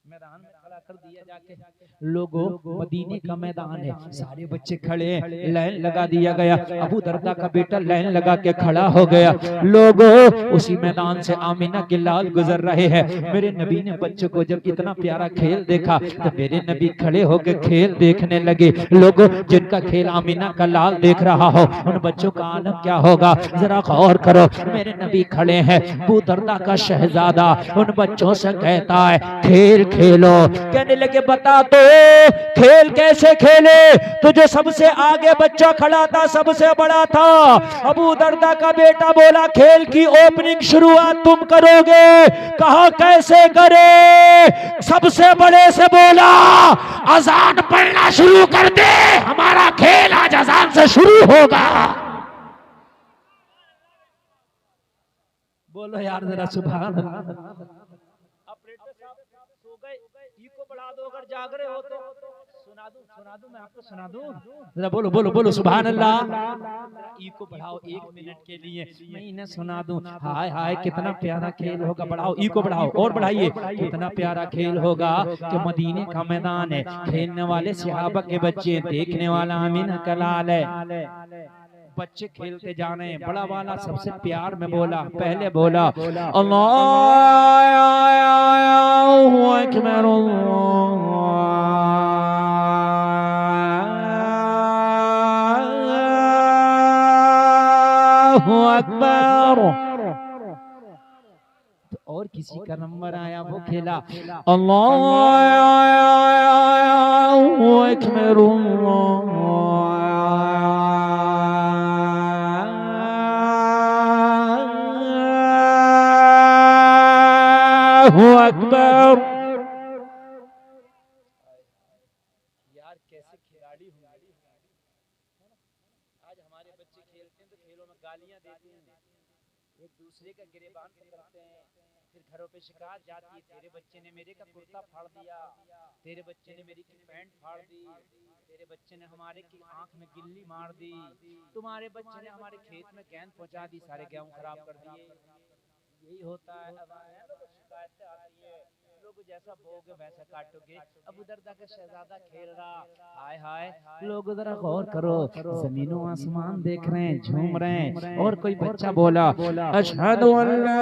मैदान में खड़ा कर दिया जाके, लोगों मदीने का मैदान है, सारे बच्चे खड़े हैं, लाइन लगा दिया गया। अबू दरदा का बेटा लाइन लगा के खड़ा हो गया। लोगों उसी मैदान से आमिना के लाल गुजर रहे हैं। मेरे नबी ने बच्चों को जब इतना प्यारा खेल देखा तो मेरे नबी खड़े होकर खेल देखने लगे। लोगों जिनका खेल आमिना का लाल देख रहा हो, उन बच्चों का आलम क्या होगा जरा गौर करो। मेरे नबी खड़े हैं, अबू दरदा का शहजादा उन बच्चों से कहता है खेल खेलो। कहने लगे बता तो खेल कैसे खेले? तो जो सबसे आगे बच्चा खड़ा था सबसे बड़ा था। अबू दरदा का बेटा बोला खेल की ओपनिंग शुरुआत तुम करोगे। कहा कैसे करे? सबसे बड़े से बोला अजान पढ़ना शुरू कर दे, हमारा खेल आज अजान से शुरू होगा। बोलो यार जरा सुभान अल्लाह। बढ़ा दो, अगर जाग रहे हो तो सुना दूं मैं आपको सुना दूं। जरा बोलो बोलो बोलो सुभान अल्लाह। ई को बढ़ाओ 1 मिनट के लिए, मैं इन्हें सुना दूं। हाय हाय कितना प्यारा खेल होगा। बढ़ाओ ई को, बढ़ाओ और बढ़ाइए। कितना प्यारा खेल होगा कि मदीने का मैदान है, खेलने वाले सहाबा के बच्चे, देखने वाला आमीना का लाल है। बच्चे खेलते जा रहे हैं। बड़ा वाला सबसे प्यार में बोला, पहले बोला अल्लाहु अकबर अल्लाहु अकबर। और किसी का नंबर आया वो खेला अल्लाहु अकबर अकबर। यार कैसे खिलाड़ी होंगे। आज हमारे बच्चे खेलते हैं तो खेलों में गालियां देते हैं, एक दूसरे का गिरेबान पकड़ते हैं, फिर घरों पे शिकायत जाती है तेरे बच्चे ने मेरे का कुर्ता फाड़ दिया, तेरे बच्चे ने मेरी की पैंट फाड़ दी, तेरे बच्चे ने हमारे की आंख में गिल्ली मार दी, तुम्हारे बच्चे ने हमारे खेत में गेंद पहुंचा दी, सारे गेहूं खराब कर दिए। यही होता है। शिकायतें आती है, लोग जैसा बोगे वैसा काटोगे। अबू दरदा का शहजादा खेल रहा, हाय हाय। लोग जरा गौर करो, जमीनों आसमान देख रहे हैं, झूम रहे हैं। और कोई बच्चा बोला अशहदु अल्ला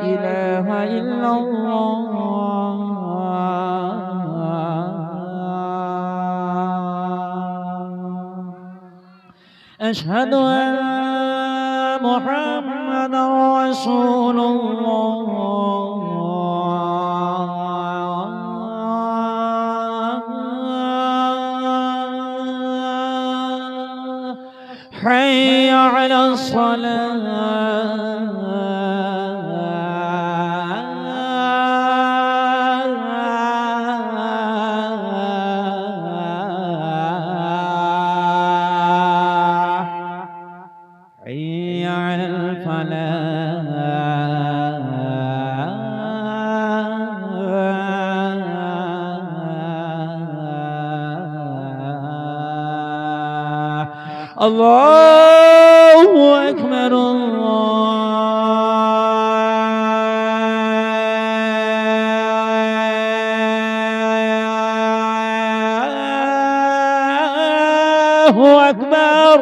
इलाहा इल्लल्लाह अशहदु अल्ला मुहम्मद रसूलुल्लाह हय्य अला अल्लाहु अकबर अल्लाहु अकबर।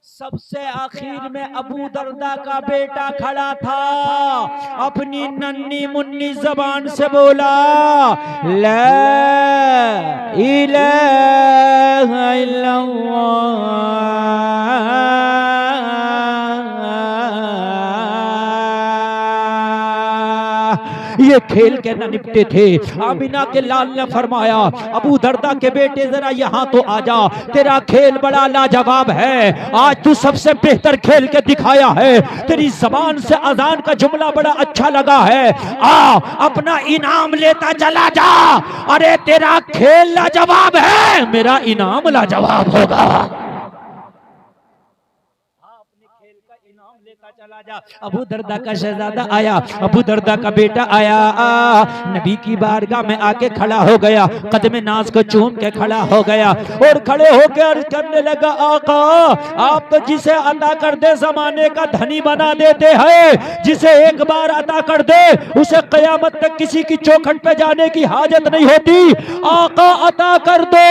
सबसे आखिर में अबू दरदा का बेटा खड़ा था, अपनी नन्ही मुन्नी जबान से बोला ला इलाहा इल्लल्लाह। ये खेल के न निपटे थे। आमिना के लाल ने फरमाया अबू दरदा के बेटे जरा यहाँ तो आजा, तेरा खेल बड़ा लाजवाब है, आज तू सबसे बेहतर खेल के दिखाया है, तेरी जबान से अजान का जुमला बड़ा अच्छा लगा है, आ अपना इनाम लेता चला जा। अरे तेरा खेल लाजवाब है, मेरा इनाम लाजवाब होगा। अपने खेल का इनाम लेता चला जा। अबू दरदा का शहजादा आया, अबू दरदा का बेटा आया, नबी की बारगाह में आके खड़ा हो गया, कदम नाज को चूम के खड़ा हो गया और खड़े होकर अर्ज करने लगा, आका आप तो जिसे अता कर दे जमाने का धनी बना देते हैं, जिसे एक बार अता कर दे उसे कयामत तक किसी की चौखट पे जाने की हाजत नहीं होती, आका अता कर दो।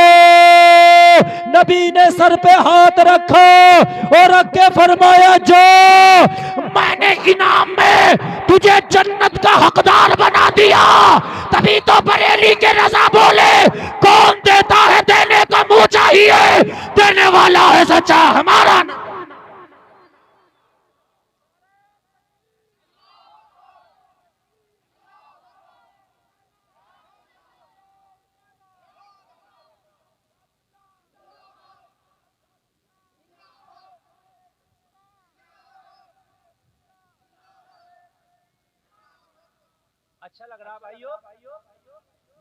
नबी ने सर पे हाथ रखा और रख के फरमाया, जो मैंने इनाम में तुझे जन्नत का हकदार बना दिया। तभी तो बरेली के रजा बोले, कौन देता है देने का मुंह चाहिए, देने वाला है सच्चा हमारा। अच्छा लग रहा भाइयों,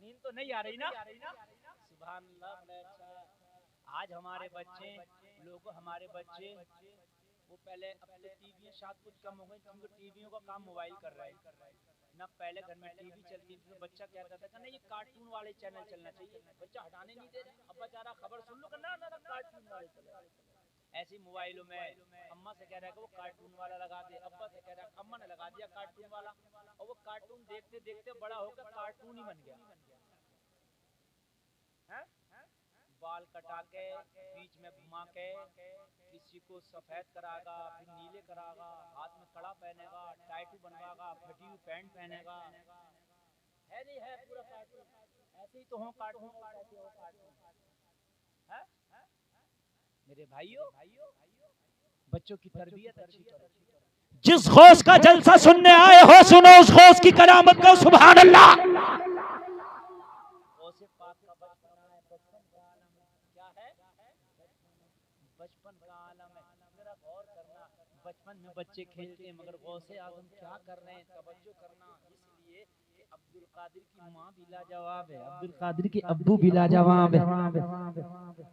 नींद तो नहीं आ रही ना? सुभान अल्लाह। आज हमारे बच्चे लोग, हमारे बच्चे वो पहले अपने टीवी शायद कुछ कम हो गए, क्योंकि टीवियों का काम मोबाइल कर रहा है ना। पहले घर में टीवी चलती थी तो बच्चा क्या कहता था, ना ये कार्टून वाले चैनल चलना चाहिए, बच्चा हटाने नहीं दे रहे। अब बेचारा खबर सुन लो ना, ना कार्टून वाले चले। ऐसी मोबाइलों में अम्मा से कह रहा है कि वो कार्टून वाला लगा दे, अब्बा से कह रहा है, अम्मा ने लगा दिया कार्टून वाला, और वो कार्टून देखते देखते बड़ा होकर कार्टून ही बन गया है? बाल कटा के बीच में घुमा के किसी को सफेद कराएगा, फिर नीले कराएगा, हाथ में कड़ा पहनेगा, टाइटू बनवाएगा, फटी हुई पैंट पहनेगा, है नहीं है पूरा कार्टून। ऐसे ही तो हो कार्टून, है? मेरे भाइयों, बच्चों की तरबियत अच्छी करो। जिस गौस का जलसा सुनने आए हो, सुनो उस गौस की करामत को। सुभान अल्लाह। गौसे पाक का बचपन है, बचपन का आलम क्या है? बचपन का आलम है। जरा गौर करना, बचपन में बच्चे खेलते हैं, मगर गौसे आजम क्या कर रहे हैं, तवज्जो करना। इसलिए कि अब्दुल कादिर की माँ भी लाजवाब है, अब्दुल कादिर के अब्बू भी लाजवाब है।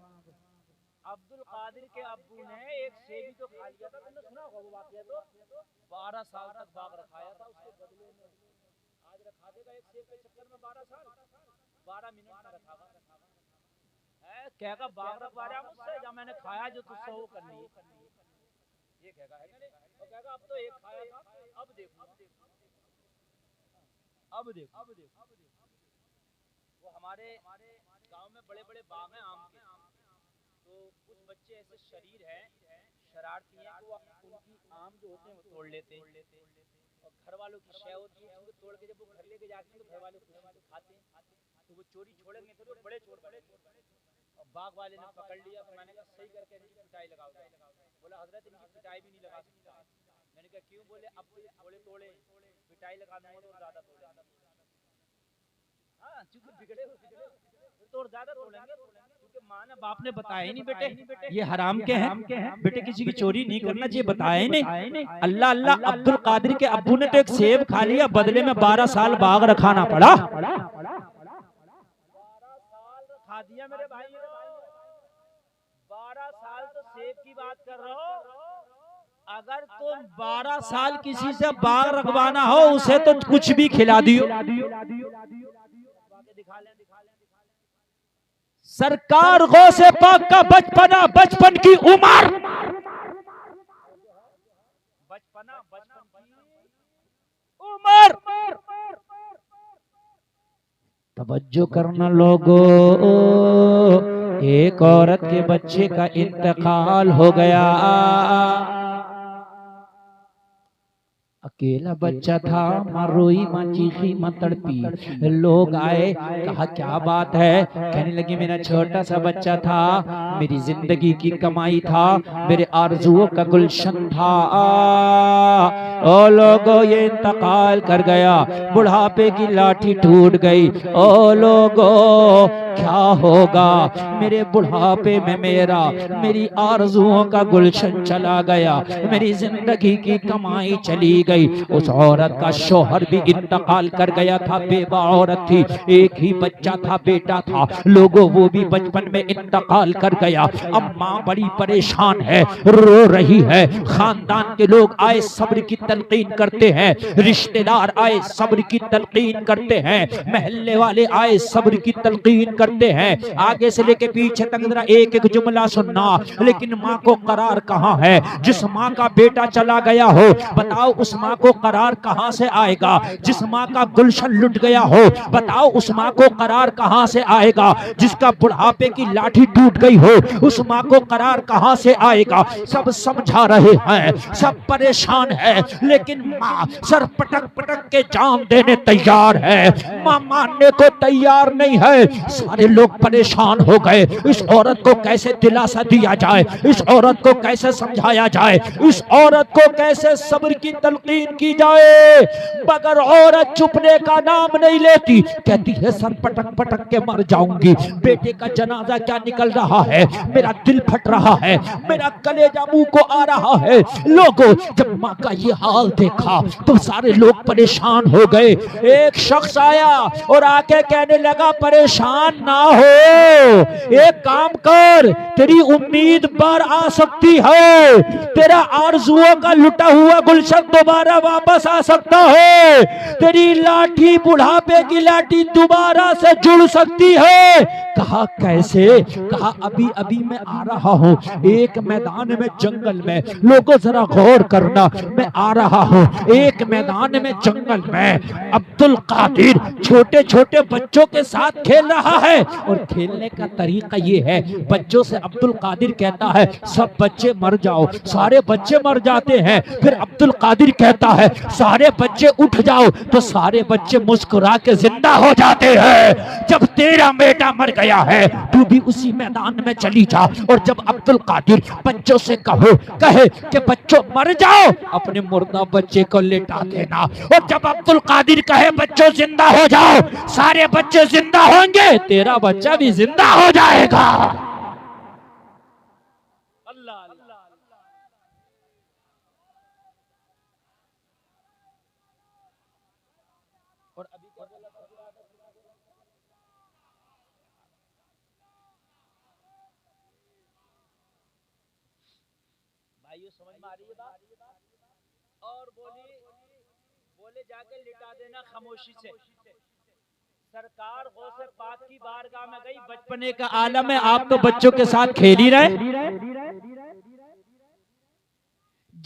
अब्दुल कादिर के अब्बू ने एक सेब तो खा लिया था, तुमने सुना होगा वो वाकया? तो 12 साल तक बाग रखाया था उसके बदले में। आज रखा देगा एक सेब के चक्कर में 12 साल, 12 मिनट में रखागा है। कहेगा बाग रखवा रहा मुझसे, जब मैंने खाया जो तुझसे वो करनी है, ये कहेगा है ना? और कहेगा अब तो एक खाया था, अब देखो, अब देखो। वो हमारे गांव में बड़े बड़े बाग हैं आम के, तो कुछ बच्चे ऐसे शरीर हैं, शरारती हैं, तो उनकी आम जो होते हैं वो तोड़ लेते हैं, और घर वालों की शय होती है उनको तोड़ के जब वो घर लेके जाते हैं तो घर वाले खुशी से खाते हैं। तो वो चोरी छोड़ेंगे तो वो बड़े चोर बने। और बाग वाले ने पकड़ लिया, तो मैंने कहा सही करके इनकी पिटाई लगाओ। बोला हजरत इनकी पिटाई भी नहीं लगा सकता। मैंने कहा क्यों? बोले अब तो थोड़े तोड़े, पिटाई लगा दूंगा तो ज्यादा तोड़ेंगे। हाँ, चूंकि बिगड़े तो और ज्यादा तोड़ेंगे, क्योंकि माँ ने बाप ने बताया ही नहीं बेटे ये हराम के हैं, बेटे किसी की चोरी नहीं करना चाहिए, बताया ही नहीं। अल्लाह अल्लाह, अब्दुल कादिर के अब्बू ने तो एक सेब खा लिया, बदले में 12 साल बाग रखाना पड़ा। 12 साल रखा दिया मेरे भाई, 12 साल तो सेब की बात कर रहे हो। अगर तुम 12 साल किसी से बाग रखवाना हो, उसे तो कुछ भी खिला दियो। सरकार गौसे पाक का बचपना, बचपन की उम्र, बचपना बचपन की उम्र। तवज्जो करना लोगों, एक औरत के बच्चे का इंतकाल हो गया। अकेला बच्चा था, माँ रोई, माँ चीखी, माँ तड़पी। लोग आए, कहा क्या बात है? कहने लगी मेरा छोटा सा बच्चा था, मेरी जिंदगी की कमाई था, मेरे आरजुओं का गुलशन था, ओ लोगों ये इंतकाल कर गया, बुढ़ापे की लाठी टूट गई। ओ लोगों क्या होगा मेरे बुढ़ापे में मेरी आरज़ुओं का गुलशन चला गया, मेरी जिंदगी की कमाई चली गई। उस औरत का शौहर भी इंतकाल कर गया था, बेवा औरत थी, एक ही बच्चा था, बेटा था, लोगों वो भी बचपन में इंतकाल कर गया। अब माँ बड़ी परेशान है, रो रही है। खानदान के लोग आए सब्र की तलकीन करते हैं, रिश्तेदार आए सब्र की तलकीन करते हैं, महल्ले वाले आए सब्र की तलकीन करते हैं। आगे से लेके पीछे तक जरा एक एक जुमला सुनना, लेकिन माँ को करार कहाँ है? जिस माँ का बेटा चला गया हो, बताओ उस माँ को करार कहाँ से आएगा? जिस माँ का गुलशन लुट गया हो, बताओ उस माँ को करार कहाँ से आएगा? जिसका बुढ़ापे की लाठी टूट गई हो, उस माँ को करार कहाँ से आएगा? सब समझा रहे हैं, सब परेशान है, लेकिन माँ सर पटक पटक के जान देने तैयार है, माँ मानने को तैयार नहीं है। सारे लोग परेशान हो गए, इस औरत को कैसे दिलासा दिया जाए, इस औरत को कैसे समझाया जाए, इस औरत को कैसे सब्र की तलकीन की जाए। मगर औरत चुपने का नाम नहीं लेती, कहती है सर पटक पटक के मर जाऊंगी, बेटे का जनाजा क्या निकल रहा है, मेरा दिल फट रहा है, मेरा कलेजा मुंह को आ रहा है। लोगों जब माँ का ये हाल देखा तो सारे लोग परेशान हो गए। एक शख्स आया और आके कहने लगा परेशान ना हो, एक काम कर, तेरी उम्मीद बार आ सकती है, तेरा आरज़ुओं का लुटा हुआ गुलशन दोबारा वापस आ सकता है, तेरी लाठी बुढ़ापे की लाठी दोबारा से जुड़ सकती है। कहा कैसे? कहा अभी अभी मैं आ रहा हूँ एक मैदान में, जंगल में, लोगों जरा गौर करना, मैं आ रहा हूँ एक मैदान में, जंगल में, अब्दुल कादिर छोटे छोटे बच्चों के साथ खेल रहा है। और खेलने का तरीका ये है, बच्चों से अब्दुल कादिर कहता है सब बच्चे मर जाओ, सारे बच्चे मर जाते हैं। फिर अब्दुल कादिर कहता है सारे बच्चे उठ जाओ, तो सारे बच्चे मुस्कुरा के जिंदा हो जाते हैं। जब तेरा बेटा मर गया है, तू भी उसी मैदान में चली जा, और जब अब्दुल कादिर बच्चों से कहे कि बच्चों मर जाओ, अपने मुर्दा बच्चे को लेटा देना, और जब अब्दुल कादिर कहे बच्चों जिंदा हो जाओ, सारे बच्चे जिंदा होंगे, तेरा बच्चा भी जिंदा हो जाएगा। और अभी भाइयों समझ में आ रही है बात? और बोले जाके लिटा देना खामोशी से। सरकार गौसे पाक की बारगाह में गई, बचपने का आलम है, आप तो बच्चों के साथ खेल ही रहे।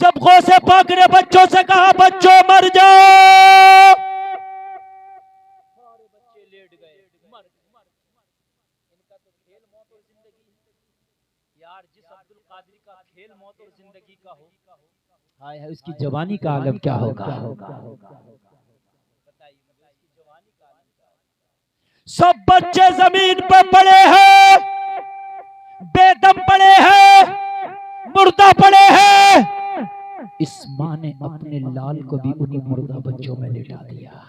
जब गौसे पाक ने बच्चों से कहा बच्चों मर जाओ, सारे बच्चे लेट गए, मर इनका तो खेल मौत और जिंदगी। यार जिस अब्दुल कादिर का खेल मौत और जिंदगी का हो, हाय हाय उसकी जवानी का आलम क्या होगा? सब बच्चे जमीन पर पड़े हैं, बेदम पड़े हैं, मुर्दा पड़े हैं। इस माँ ने अपने लाल को भी उन्हीं मुर्दा बच्चों में लिटा दिया।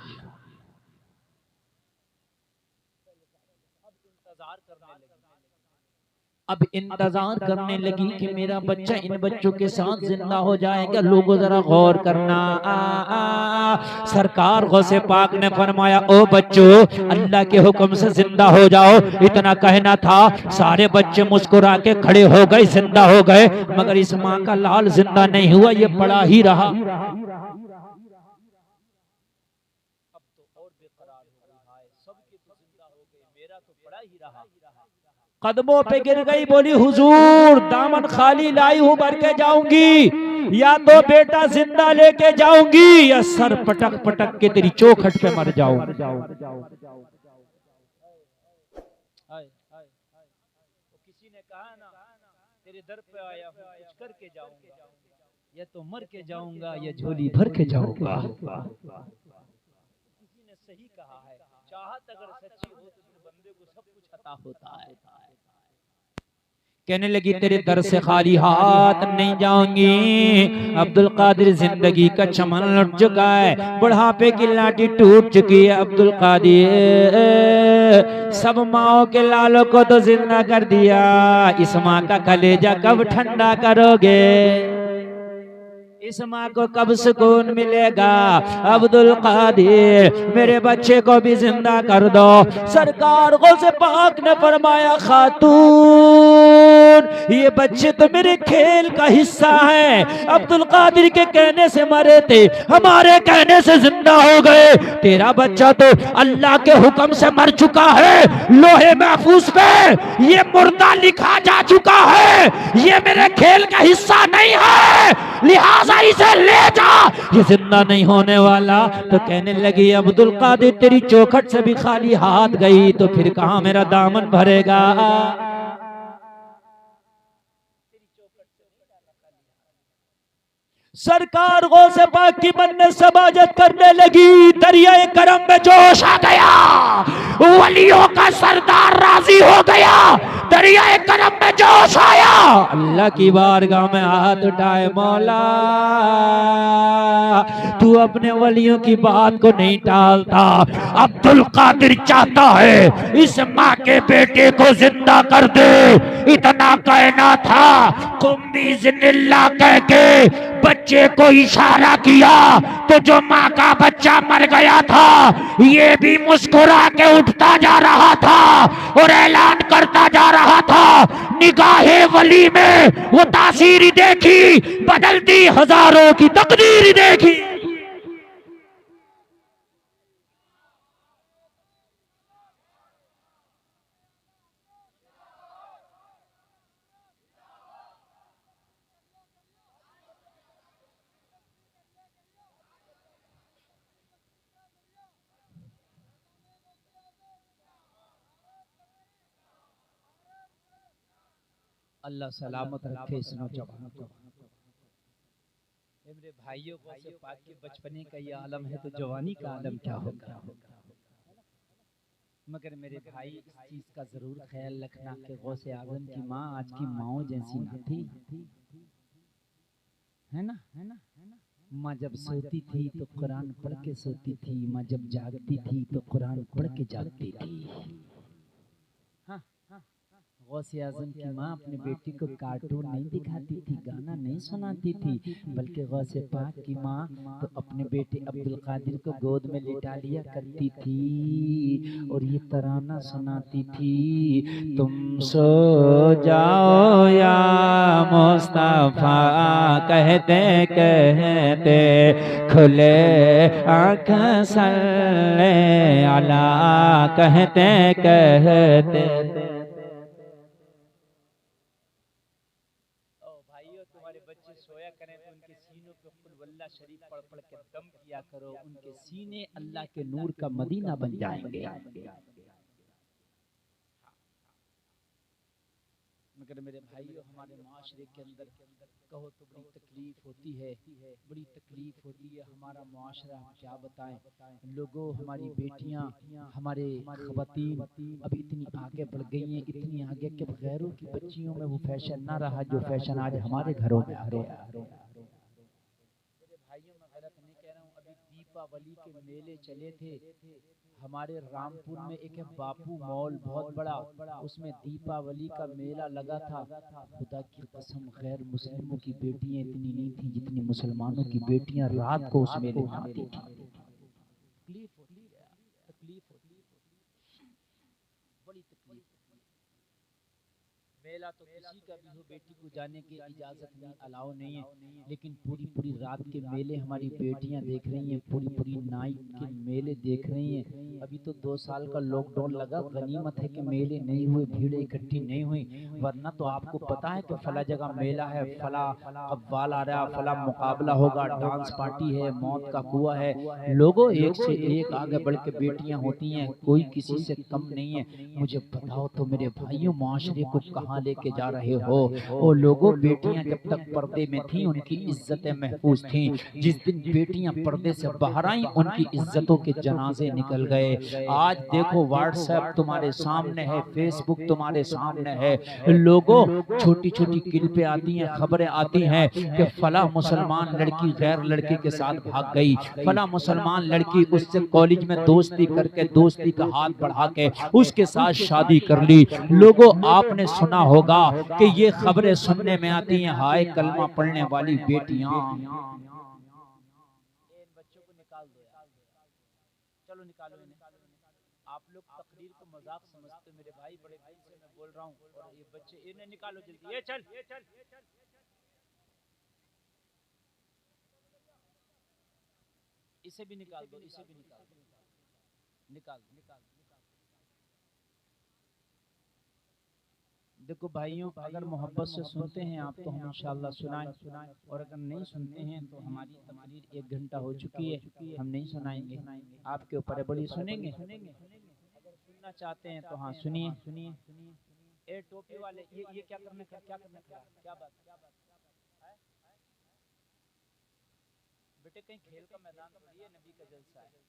अब इंतजार करने लगी कि मेरा बच्चा इन बच्चों के साथ जिंदा हो जाएगा। लोगों जरा गौर करना, सरकार गौसे पाक ने फरमाया ओ बच्चों अल्लाह के हुक्म से जिंदा हो जाओ। इतना कहना था, सारे बच्चे मुस्कुरा के खड़े हो गए, जिंदा हो गए, मगर इस माँ का लाल जिंदा नहीं हुआ, ये पड़ा ही रहा। कदमों पे गिर गई, बोली हुजूर दामन खाली लाई हूं, भर के जाऊंगी, या तो बेटा जिंदा लेके जाऊंगी या सर पटक पटक के तेरी चौखट पे मर जाऊं। किसी ने कहा ना तेरे दर पे आया हूं, कुछ करके जाऊंगा, या तो मर के जाऊंगा या झोली भर के जाऊंगा। किसी ने सही कहा है, चाहत अगर सच्ची हो तो बंदे को सब कुछ अता होता है। कहने लगी तेरे दर से खाली हाथ नहीं जाऊंगी। अब्दुल कादिर जिंदगी का चमन लुट चुका है, बुढ़ापे की लाठी टूट चुकी है। अब्दुल कादिर सब माओ के लालों को तो जिंदा कर दिया, इस माँ का कलेजा कब ठंडा करोगे, इस माँ को कब सुकून मिलेगा। अब्दुल कादिर मेरे बच्चे को भी जिंदा कर दो। सरकार गौसे पाक ने फरमाया खातून ये बच्चे तो मेरे खेल का हिस्सा है, अब्दुल कादिर के कहने से मरे थे, हमारे कहने से जिंदा हो गए। तेरा बच्चा तो अल्लाह के हुक्म से मर चुका है, लोहे महफूज पे ये मुर्दा लिखा जा चुका है, ये मेरे खेल का हिस्सा नहीं है, लिहाजा इसे ले जा, ये जिंदा नहीं होने वाला। तो कहने लगी अब्दुल कादिर तेरी चौखट से भी खाली हाथ गई तो फिर कहां मेरा दामन भरेगा। सरकार गौसे पाक की मन्नत समाजत करने लगी, दरियाए करम में जोश आ गया, वलियों का सरदार राजी हो गया, दरियाए करम में जोश आया। अल्लाह की बारगाह में हाथ उठाए, मौला तू अपने वलियों की बात को नहीं टालता। अब्दुल कादिर चाहता है इस माँ के बेटे को जिंदा कर दे। इतना कहना था, कुम बिइज़्निल्लाह कह के बच्चे को इशारा किया तो जो माँ का बच्चा मर गया था ये भी मुस्कुरा के उठता जा रहा था और ऐलान करता जा रहा था। निगाहे वली में वो तासीर देखी, बदलती हजारों की तकदीर देखी। अल्लाह सलामत रखे इस नौजवान को। मेरे भाइयों को से पाक के बचपने का ये आलम है तो जवानी का आलम क्या होगा। मगर मेरे भाई इस चीज का जरूर ख्याल रखना कि गौसे आजम की माँ आज की माओ जैसी ना थी, है ना। माँ जब सोती थी तो कुरान पढ़ के सोती थी, माँ जब जागती थी तो कुरान पढ़ के जागती थी। गौसे आज़म की माँ अपने बेटी को कार्टून नहीं दिखाती थी, गाना नहीं सुनाती थी, बल्कि गौसे पाक की माँ तो अपने बेटे अब्दुल कादिर को गोद में लिटा लिया करती थी और ये तराना सुनाती थी, तुम सो जाओ या मुस्तफा कहते कहते खुले आँख सल्ले अला कहते कहते। सोया करें तो उनके सीनों पे कुल वल्लाह शरीफ पढ़ पढ़ के दम किया करो, उनके सीने अल्लाह के नूर का मदीना बन जाएंगे। मगर मेरे भाइयों हमारे माशरे के अंदर कहो तो बड़ी तकलीफ होती है, बड़ी तकलीफ होती है हमारा माशरा। क्या बताएं लोगों, हमारी बेटियां, हमारे खवातीन अब इतनी आगे बढ़ गई हैं, इतनी आगे कि गैरों की बच्चियों में वो फैशन ना रहा जो फैशन आज हमारे घरों में आ गया। मेरे भाइयों मैं गलत नहीं कह रहा हूँ, अभी दीपावली के मेले चले थे हमारे रामपुर में, एक है बापू मॉल बहुत बड़ा, उसमें दीपावली का मेला लगा था। खुदा की कसम गैर मुस्लिमों की बेटियां इतनी नहीं थी जितनी मुसलमानों की बेटियां रात को उस मेले में आती थी। तकलीफ होती है, बड़ी तकलीफ। मेला तो किसी का भी हो बेटी को जाने की इजाजत नहीं, अलाउ नहीं है, लेकिन पूरी पूरी रात के मेले हमारी बेटियां देख रही हैं, पूरी पूरी नाइट के मेले देख रही हैं। अभी तो 2 साल का लॉकडाउन लगा, गनीमत है कि मेले नहीं हुए, भीड़ इकट्ठी नहीं हुई, वरना तो आपको पता है कि फला जगह मेला है, फला कव्वाल आ रहा है, फला मुकाबला होगा, डांस पार्टी है, मौत का कुआं है। लोगों एक से एक आगे बढ़ के बेटियां होती हैं, कोई किसी से कम नहीं है। मुझे बताओ तो मेरे भाइयों माशरे को कहाँ कहाँ लेके जा रहे हो? ओ लोगों, बेटियां जब तक पर्दे में थी उनकी इज्जतें महफूज थी। जिस दिन बेटियां पर्दे से बाहर आई उनकी इज्जतों के जनाजे निकल गए। आज देखो व्हाट्सएप तुम्हारे सामने है, फेसबुक तुम्हारे सामने है। लोगों, छोटी छोटी क्लिपें आती हैं, खबरें आती हैं कि फला मुसलमान लड़की गैर लड़के के साथ भाग गई, फला मुसलमान लड़की उससे कॉलेज में दोस्ती करके दोस्ती का हाथ बढ़ा के उसके साथ शादी कर ली। लोगों, आपने सुना होगा कि ये खबरें सुनने में आती हैं, हाय कलमा पढ़ने वाली बेटियां। बच्चों को निकाल दो यार, चलो निकालो इन्हें। आप लोग तकरीर को मजाक समझते, मेरे भाई बड़े दिल से मैं बोल रहा हूँ। और ये बच्चे, इन्हें निकालो जल्दी, ये चल इसे भी निकाल दो, इसे भी निकाल दो, निकाल निकाल। देखो भाइयों, अगर मोहब्बत से सुनते हैं आप तो हम इंशाअल्लाह सुनाएं, और अगर नहीं सुनते हैं तो हमारी तकरीर 1 घंटा हो चुकी है, हम नहीं सुनाएंगे। आपके ऊपर है, बड़ी सुनेंगे। अगर सुनना चाहते हैं तो हाँ सुनिए सुनिए। ए टोपी वाले, ये क्या करने खड़ा, क्या बात है बेटे? कहीं खेल का मैदान थोड़ी है, नबी का जलसा है।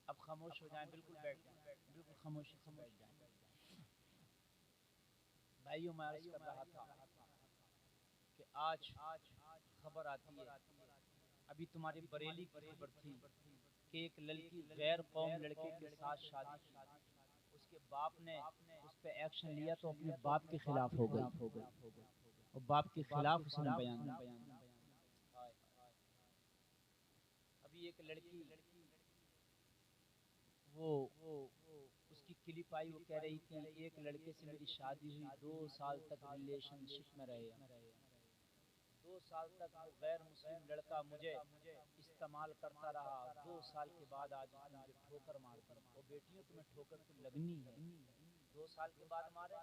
अब खामोश हो जाएं, बिल्कुल बैठ जाएं, बिल्कुल खामोशी से बैठ जाएं। भाइयों, मैं अर्ज कर रहा था कि आज खबर आती है, अभी तुम्हारी बरेली की खबर थी कि एक लड़की गैर कौम लड़के के साथ शादी की, उसके बाप ने उस पे एक्शन लिया तो अपने बाप के खिलाफ हो गई, और बाप के खिलाफ उसने बयान दिया। अभी एक लड़की, वो उसकी क्लिप आई, वो कह रही थी एक लड़के से मेरी शादी हुई, 2 साल तक रिलेशनशिप में रहे, 2 साल तक वो गैर मुस्लिम लड़का मुझे इस्तेमाल करता रहा। 2 साल के बाद आज मुझे ठोकर मार दी। और बेटियों, तुम्हें ठोकर तो लगनी है। 2 साल के बाद मारे,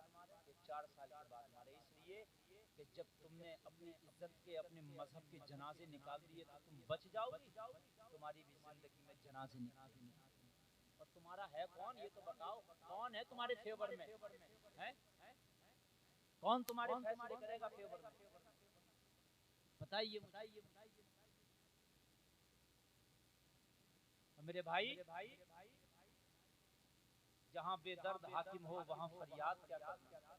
4 साल के बाद मारे, इसलिए कि जब तुमने अपनी इज्जत के, अपने मजहब के जनाजे निकाल दिए तो तुम बच जाओगी, तुम्हारी भी जिंदगी में जनाजे निकालेंगे। और तुम्हारा है कौन, ये तो बताओ, कौन है तुम्हारे फेवर में है? कौन तुम्हारे फैसले करेगा फेवर में? बताइए। मेरे भाई, जहाँ बेदर्द हाकिम हो वहाँ फरियाद क्या करना?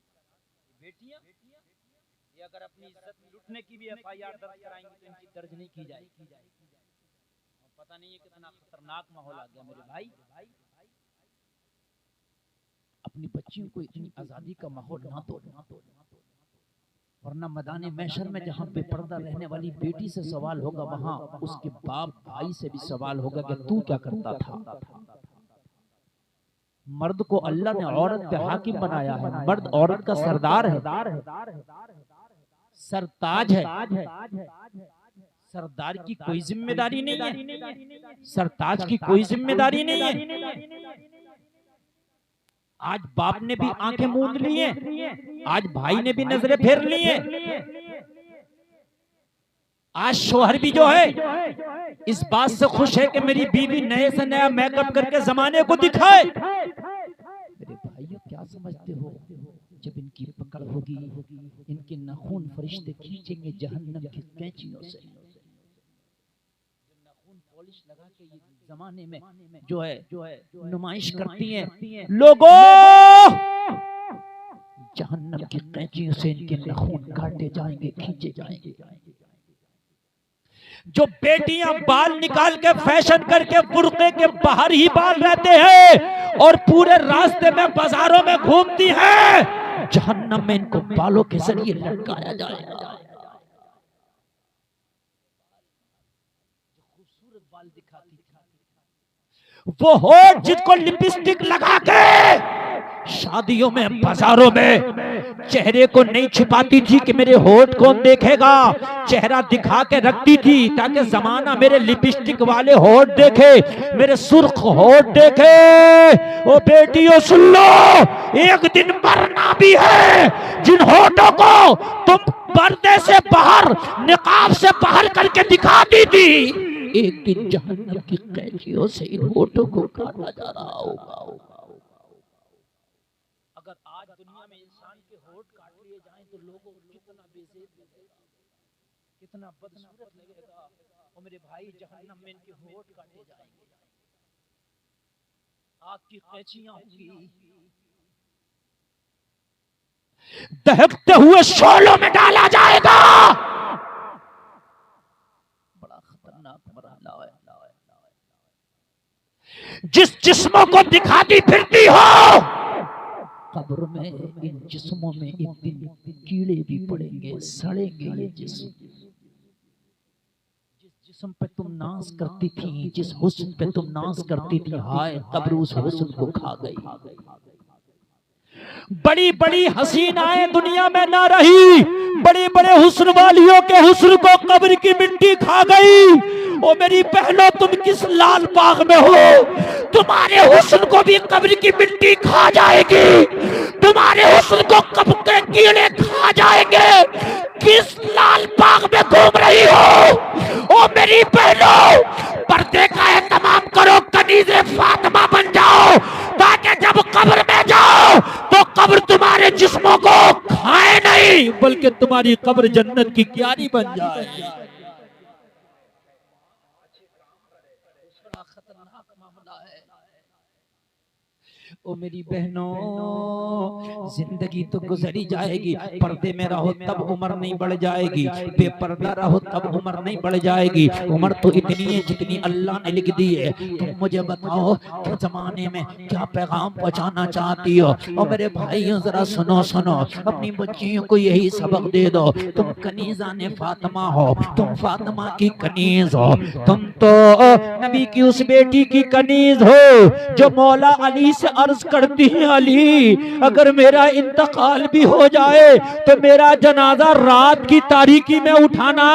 बेटियां ये अगर अपनी इज्जत लूटने की भी FIR दर्ज कराएंगी तो इनकी दर्ज नहीं की जाएगी। पता नहीं है कितना खतरनाक माहौल आ गया मेरे भाई। अपनी बच्चियों को इतनी आजादी का माहौल ना दो, वरना मैदान महशर में जहाँ बेपर्दा रहने वाली बेटी से सवाल होगा, वहाँ उसके बाप भाई से भी सवाल होगा कि तू क्या करता था। मर्द को अल्लाह ने औरत पे हाकिम बनाया है, मर्द औरत का सरदार है, सरताज है। सरदार की कोई जिम्मेदारी नहीं है, सरताज की कोई जिम्मेदारी नहीं है। आज बाप ने भी आंखें मूंद ली हैं, आज भाई ने भी नजरें फेर ली हैं, आज शोहर भी जो है इस बात से खुश है कि मेरी बीवी नए से नया मेकअप करके जमाने को दिखाए। मेरे भाइयों, क्या समझते हो, जब इनकी पकड़ होगी इनके नाखून फरिश्ते खींचेंगे जहन्नम की कैंचियों से। नाखून पॉलिश लगा के ये जमाने में जो है नुमाइश करती हैं लोगों, जहन्नम की कैंचियों से इनके नाखून काटे जाएंगे, खींचे जाएंगे। जो बेटियां बाल निकाल के फैशन करके बुर्के के बाहर ही बाल रहते हैं और पूरे रास्ते में बाजारों में घूमती हैं, जहन्नम में इनको बालों के जरिए लटकाया जाएगा। खूबसूरत बाल दिखाती थी, वो होठ जिसको लिपस्टिक लगा के शादियों में बाजारों में चेहरे को नहीं छुपाती थी कि मेरे होठ कौन देखेगा, चेहरा दिखा के रखती थी ताकि जमाना मेरे लिपस्टिक वाले होठ देखे, मेरे सुर्ख होठ देखे। ओ बेटियों सुन लो, एक दिन मरना भी है। जिन होठों को तुम पर्दे से बाहर, निकाब से बाहर करके दिखाती थी, एक दिन जहन्नम की कैंचियों से इन होठों को काटा जा रहा होगा। इंसान के होठ काट लिए जाएं तो लोगों को कितना बेइज्जत लगेगा, कितना बदसूरत लगेगा। और मेरे भाई जहन्नम में इनके होठ काटे जाएंगे, आग की कैंचियां होंगी, दहकते हुए शोलों में डाला जाएगा। बड़ा खतरनाक मरहला है। जिस जिस्मों को दिखाती फिरती हो, कब्र में इन जिस्मों में एक दिन कीड़े भी पड़ेंगे, सड़ेंगे ये जिस्म। जिस जिस्म पे तुम नाज करती थी, जिस हुस्न पे तुम नाज करती थी, हाय कब्र उस हुस्न को खा गई। बड़ी बड़ी हसीनाएं दुनिया में ना रही, बड़े बड़े हुस्न वालियों के हुस्न को कब्र की मिट्टी खा गई। ओ मेरी बहनों, तुम किस लाल बाग में हो, तुम्हारे हुस्न को भी कब्र की मिट्टी खा जाएगी, तुम्हारे हुस्न को कब्र के कीड़े खा जाएंगे। किस लाल बाग में घूम रही हो? ओ मेरी बहनों, पर्दे का एहतमाम करो, कनीज़े फातिमा बन जाओ, ताकि जब कब्र में जाओ तो कब्र तुम्हारे जिस्मों को खाए नहीं, बल्कि तुम्हारी कब्र जन्नत की क्यारी बन जाए। बड़ा खतरनाक मामला है। ओ मेरी बहनों, जिंदगी तो गुजरी जाएगी, पर्दे में रहो तब उम्र नहीं बढ़ जाएगी, बेपर्दा रहो तब उम्र नहीं बढ़ जाएगी। उम्र तो इतनी है जितनी अल्लाह ने लिख दी है। तुम मुझे बताओ कि जमाने में क्या पैगाम पहुंचाना चाहती हो? और मेरे भाइयों जरा सुनो सुनो, अपनी बच्चियों को यही सबक दे दो। तुम कनीज़ा ने फातिमा हो, तुम फातिमा की कनीज हो, तुम तो नबी की उस बेटी की कनीज हो जो मौला अली से अर्ज करती है, अली अगर मेरा इंतकाल भी हो जाए तो मेरा जनाजा रात की तारीकी में उठाना।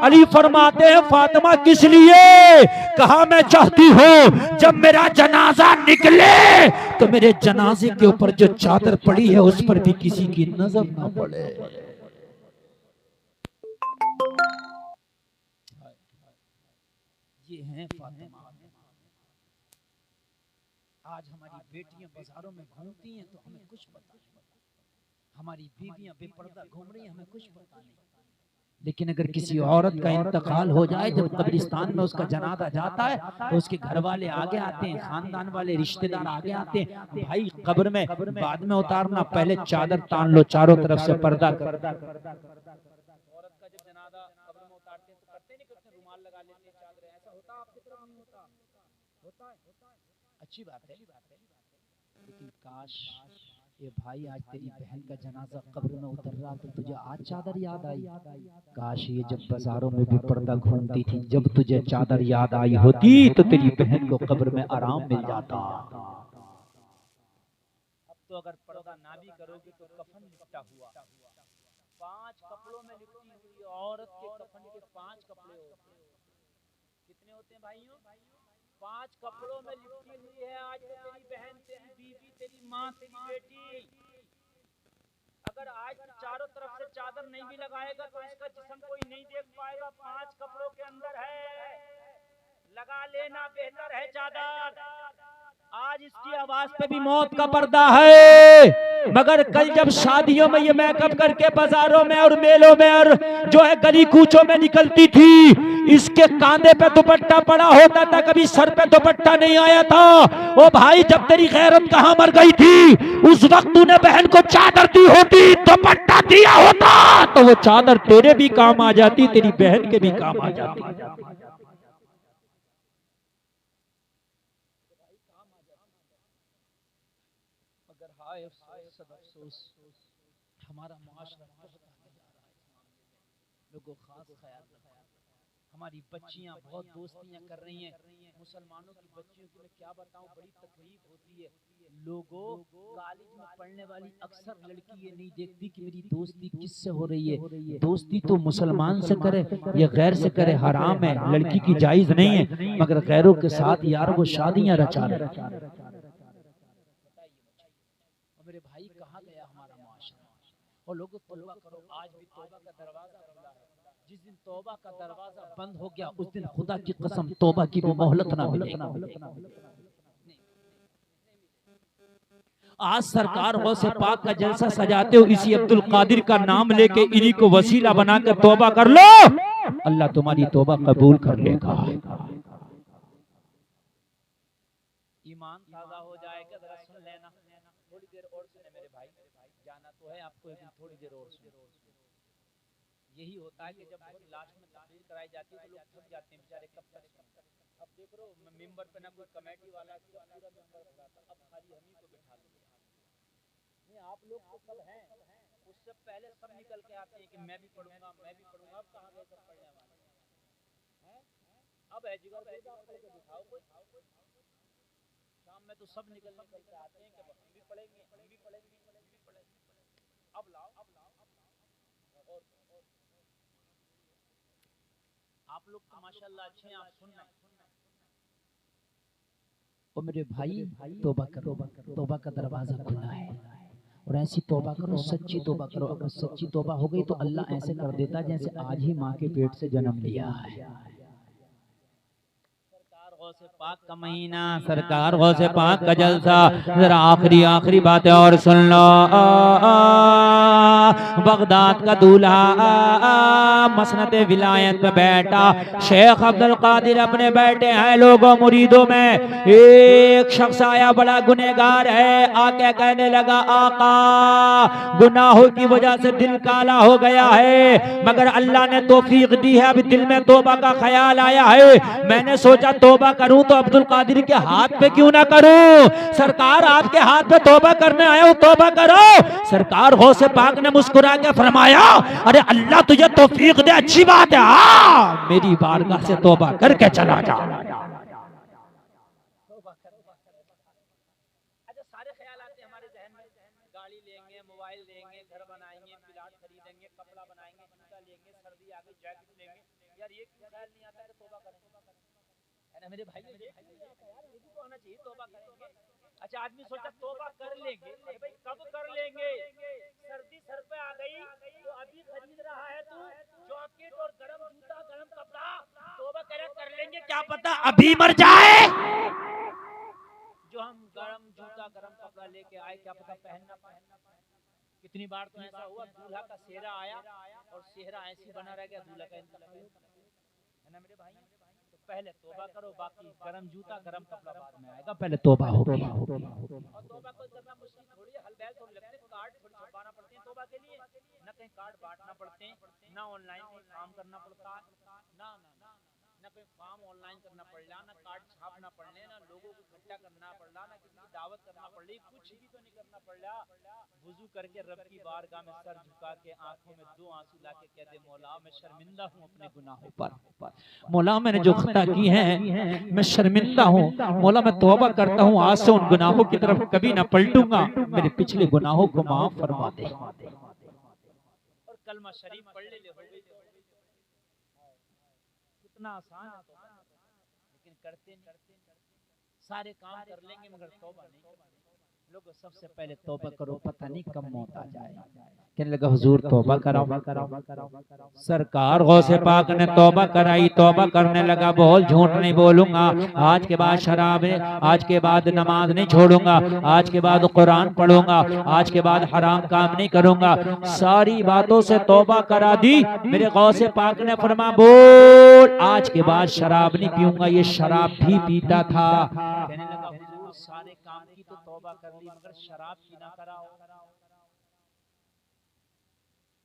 अली फरमाते हैं, फातिमा किस लिए? कहा मैं चाहती हूँ जब मेरा जनाजा निकले तो मेरे जनाजे के ऊपर जो चादर पड़ी है उस पर भी किसी की नजर ना पड़े। ये हैं फातिमा। आज हमारी बेटियां बाजारों में घूमती हैं तो हमें कुछ पता नहीं, हमारी बीवियां बेपर्दा घूम रही हैं, हमें कुछ पता नहीं। लेकिन अगर किसी औरत का इंतकाल हो जाए, जब कब्रिस्तान में उसका जनाजा जाता है तो उसके घर वाले आगे आते हैं, खानदान वाले रिश्तेदार आगे आते हैं, भाई कब्र में बाद में उतारना, पहले चादर तान लो चारों तरफ से पर्दा। औरत का जब जनाजा कब्र में उतारते हैं तो करते नहीं, करते रुमाल लगा लेते हैं, चादर, ऐसा होता आपकी तरफ नहीं होता? होता है। अच्छी बात है, लेकिन काश ये भाई आज तेरी बहन का जनाजा कब्र में उतर रहा तो तुझे आज चादर याद आई। काश ये जब बाजारों में भी पर्दा घूमती थी, जब तुझे चादर याद आई होती तो तेरी बहन को कब्र में आराम मिल जाता। अब तो अगर पर्दा ना भी करोगे तो कफन लिपटा हुआ, 5 कपड़ों में लिपटी हुई औरत के कफन के 5 कपड़े होते हैं। कितने होते हैं भाइयों? 5 कपड़ों में लिपटी हुई है आज तो तेरी बहन, तेरी बीवी, तेरी माँ, तेरी बेटी। अगर आज चारों तरफ से चादर नहीं भी लगाएगा तो इसका जिस्म कोई नहीं देख पाएगा, 5 कपड़ों के अंदर है, लगा लेना बेहतर है चादर। आज इसकी आवाज पे भी मौत का पर्दा है, मगर कल जब शादियों में ये मेकअप करके बाजारों में और मेलों में और जो है गली कूचों में निकलती थी, इसके कांधे पे दुपट्टा पड़ा होता था, कभी सर पे दुपट्टा नहीं आया था। ओ भाई, जब तेरी गैरत कहाँ मर गई थी, उस वक्त तूने बहन को चादर दी होती, दुपट्टा दिया होता तो वो चादर तेरे भी काम आ जाती, तेरी बहन के भी काम आ जाती। अफसोस हमारा मुआशरा बहुत आगे जा रहा है, लोगों खास ख्याल रखा। हमारी बच्चियां बहुत दोस्तियां कर रही हैं, मुसलमानों की बच्चियों की मैं क्या बताऊं, बड़ी तकलीफ होती है। लोगों कॉलेज में पढ़ने वाली अक्सर लड़की ये नहीं देखती कि मेरी दोस्ती किससे हो रही है। दोस्ती तो मुसलमान से करे या गैर से करे हराम है, लड़की की जायज नहीं है, मगर गैरों के साथ यार वो शादियां रचा रहे। मेरे भाई कहाँ गया हमारा मुआशरा? और लोगों तौबा करो, आज भी तौबा का दरवाजा खुला है। जिस दिन तौबा का दरवाजा बंद हो गया उस दिन खुदा की कसम तौबा की वो मोहलत ना मिलेगी। आज सरकार गौसे पाक का जलसा सजाते हो, इसी अब्दुल कादिर का नाम लेके इन्हीं को वसीला बनाकर तौबा कर लो, अल्लाह तुम्हारी तौबा कबूल कर लेगा। ईमान ताजा हो जाएगा। जरा सुन लेना, थोड़ी देर और सुने मेरे भाई, जाना तो है आपको, लेकिन थोड़ी देर और सुने। यही होता है कि जब लास्ट में तकरीर कराई जाती है तो लोग थक जाते हैं बेचारे, कब तक। अब देख लो मिंबर पे ना कोई कमेटी वाला पूरा मिंबर भरा था, अब खाली हम ही को बिठा लिया। नहीं आप लोग तो सब हैं, उससे पहले सब निकल के आते हैं कि मैं भी पढ़ूंगा मैं भी पढ़ूंगा। अब कहाँ गए सब पढ़ने वाले हैं? अब है जिगर पढ़ के दिखाओ कोई। शाम में तो सब निकल के आते हैं कि हम भी पढ़ेंगे हम भी पढ़ेंगे हम भी पढ़ेंगे। अब लाओ और आप लोग तो माशाल्लाह अच्छे हैं, आप सुन रहे हैं। ओ मेरे भाई तौबा करो, तौबा का दरवाजा खुला है और ऐसी तौबा करो, सच्ची तौबा करो। अगर सच्ची तौबा हो गई तो अल्लाह ऐसे कर देता जैसे आज ही माँ के पेट से जन्म लिया है। गौसे पाक का महीना, सरकार गौसे पाक का जलसा। जरा आखिरी बातें और सुन लो। बगदाद का दूल्हा मसनद विलायत में बैठा, शेख अब्दुल कादिर अपने बैठे हैं लोगों मुरीदों में। एक शख्स आया बड़ा गुनहगार है, आके कहने लगा आका गुनाहों की वजह से दिल काला हो गया है, मगर अल्लाह ने तौफीक दी है, अभी दिल में तौबा का ख्याल आया है। मैंने सोचा तौबा करूं तो अब्दुल कादिर के हाथ पे क्यों ना करूं। सरकार आपके हाथ पे तौबा करने आया हूं, तौबा करो। सरकार गौसे पाक ने मुस्कुरा के फरमाया अरे अल्लाह तुझे तौफीक दे, अच्छी बात है, हाँ मेरी बारगाह से तौबा करके चला जा। अच्छा सारे ख्याल आते हैं हमारे जहन में, गाड़ी लेंगे, मोबाइल लेंगे, घर बनाएंगे, प्लाट खरीदेंगे, कपड़ा बनाएंगे, जूता लेंगे, सर्दी आ गई जैकेट लेंगे। यार ये क्यों ख्याल नहीं आता कि तौबा करें? मेरे भाई ये भी तो होना चाहिए, तौबा करेंगे। अच्छा आदमी सोचा तौबा कर लेंगे, अरे भाई कब कर लेंगे? सर्दी सर पे आ गई तो अभी खरीद रहा है तू जैकेट और गरम जूता गरम कपड़ा, तौबा कर लेंगे, क्या पता अभी मर जाए। जो हम गरम जूता गरम कपड़ा लेके आए क्या पता पहनना। कितनी बार तो ऐसा हुआ दूल्हा का सेहरा आया और सेहरा ऐसी बना रह गया, दूल्हा का इंतकाल है ना मेरे भाई। पहले तौबा करो, बाकी गरम जूता गरम कपड़ा बाद में आएगा, पहले तौबा होगी। और तौबा को करना मुश्किल थोड़ी है, हलबैल थोड़ी लगते हैं, कार्ड थोड़ी छपवाना पड़ते हैं तौबा के लिए, ना कहीं कार्ड बांटना पड़ते हैं, ना ऑनलाइन काम करना पड़ता है, ना कोई फॉर्म ऑनलाइन करना पड़ला, ना कार्ड छापना पड़ने, ना लोगों को इकट्ठा करना पड़ला, ना किसी की दावत करना पड़ली, कुछ भी तो नहीं करना पड़ला। वुजू करके रब की बारगाह में सर झुका के आंखों में 2 आंसू लाके कह दे मौला मैं शर्मिंदा हूँ अपने गुनाहों पर, मौला मैंने जो खता की है मैं शर्मिंदा हूँ, मौला मैं तौबा करता हूँ, आज से उन गुनाहों की तरफ कभी ना पलटूंगा, मेरे पिछले गुनाहों को माफ फरमा दे। और कलमा शरीफ पढ़ ले कितना आसान है, लेकिन करते नहीं। सारे काम कर लेंगे मगर तौबा नहीं करेंगे। लोग सबसे पहले तौबा करो, पता नहीं कब मौत आ जाए। कहने लगा हुजूर तौबा कराओ। सरकार गौसे पाक ने तौबा कराई, तौबा करने लगा, बोल झूठ नहीं बोलूंगा, आज के बाद शराब है, आज के बाद नमाज नहीं छोड़ूंगा, आज के बाद कुरान पढ़ूंगा, आज के बाद हराम काम नहीं करूंगा, सारी बातों से तौबा करा दी। मेरे गौसे पाक ने फरमा बोल आज के बाद शराब नहीं पीऊंगा, ये शराब भी पीता था। कहने लगा हुजूर सारे काम की तो तौबा कर ली मगर शराब की ना कराओ।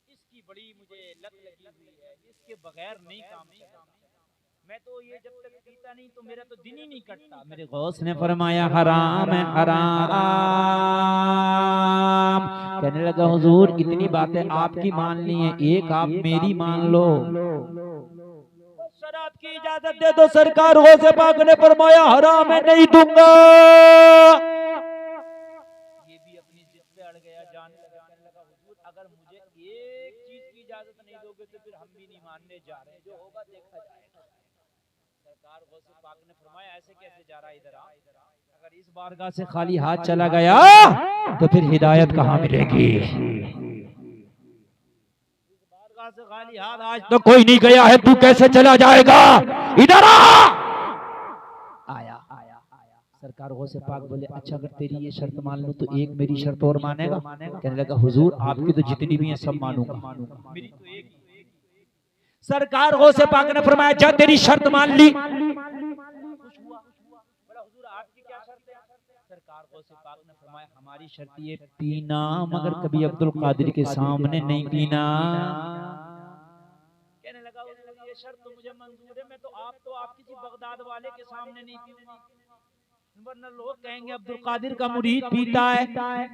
इसकी बड़ी मुझे लत लगी हुई है, इसके बगैर नहीं काम चलता। मैं तो ये जब तक पीता नहीं तो मेरा तो दिन ही नहीं कटता। मेरे गौस ने फरमाया हराम है हराम। कहने लगा हुजूर इतनी बातें आपकी मान ली है, एक आप मेरी मान लो। शराब की इजाजत दे दो। सरकार गौसे पाक ने फरमाया हराम है नहीं दूंगा। ये भी अपनी जिद पे अड़ गया, जाने लगा। कहने लगा हुजूर अगर मुझे एक चीज की इजाजत नहीं दोगे तो फिर हम भी नहीं मानने जा रहे, जो होगा देखा जाएगा। सरकार गौसे पाक ने फरमाया ऐसे कैसे जा रहा है, इधर आ, अगर इस बारगाह से खाली हाथ चला गया तो फिर हिदायत कहाँ मिलेगी। से खाली हाथ आज तो कोई नहीं गया है, तू कैसे चला जाएगा, इधर आ। आया सरकार गौसे पाक बोले अच्छा अगर तेरी ये शर्त मान लूं तो एक मेरी शर्त और मानेगा? कहने लगा हुजूर आपकी तो जितनी भी हैं सब मानूंगा, मेरी तो एक। सरकार गौसे पाक ने फरमाया जा तेरी शर्त मान ली। खुश हुआ, बोला हुजूर आपकी क्या शर्त है? सरकार गौसे पाक ने फरमाया हमारी शर्त ये पीना मगर कभी अब्दुल कादिर के सामने नहीं पीना। कहने लगा हुजूर ये शर्त तो मुझे मंजूर है, मैं तो आप किसी बगदाद वाले के सामने नहीं पीऊंगा, वरना लोग कहेंगे अब्दुल कादिर का मुरीद पीता है।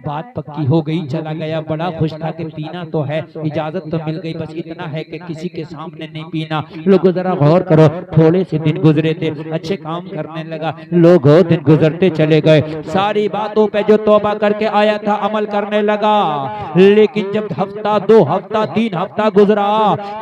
बात पक्की हो गई, चला गया, बड़ा खुश था कि पीना तो है, इजाजत तो मिल गई, बस इतना है कि किसी के सामने नहीं पीना। लोगों जरा गौर करो, थोड़े से दिन गुजरे थे, अच्छे काम करने लगा, लोगों दिन गुजरते चले गए, सारी बातों पे जो तौबा करके आया था अमल करने लगा। लेकिन जब हफ्ता 2 हफ्ता 3 हफ्ता गुजरा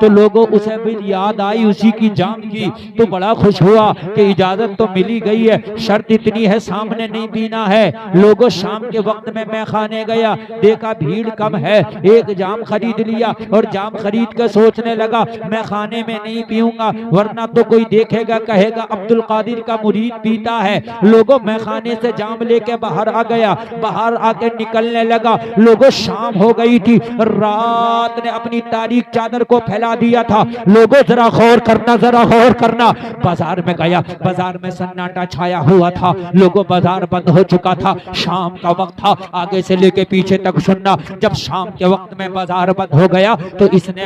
तो लोगों उसे भी याद आई उसी की जाम की, तो बड़ा खुश हुआ कि इजाजत तो मिली गई है, शर्त इतनी है सामने नहीं पीना है। लोगों शाम के वक्त में मैं खाने गया, देखा भीड़ कम है, एक जाम खरीद लिया और जाम खरीद कर सोचने लगा मैं खाने में नहीं पीऊंगा वरना तो कोई देखेगा कहेगा अब्दुल कादिर का मुरीद पीता है। लोगों मैं खाने से जाम लेके बाहर आ गया, बाहर आके निकलने लगा, लोगों शाम हो गई थी, रात ने अपनी तारीख चादर को फैला दिया था। लोगों जरा गौर करना, जरा गौर करना, बाजार में गया, बाजार में सन्नाटा छाया हुआ था, लोगों बाजार बंद हो चुका था, शाम का वक्त था, आगे से लेके पीछे तक सुनना। जब शाम के वक्त में बाजार बंद हो गया तो इसने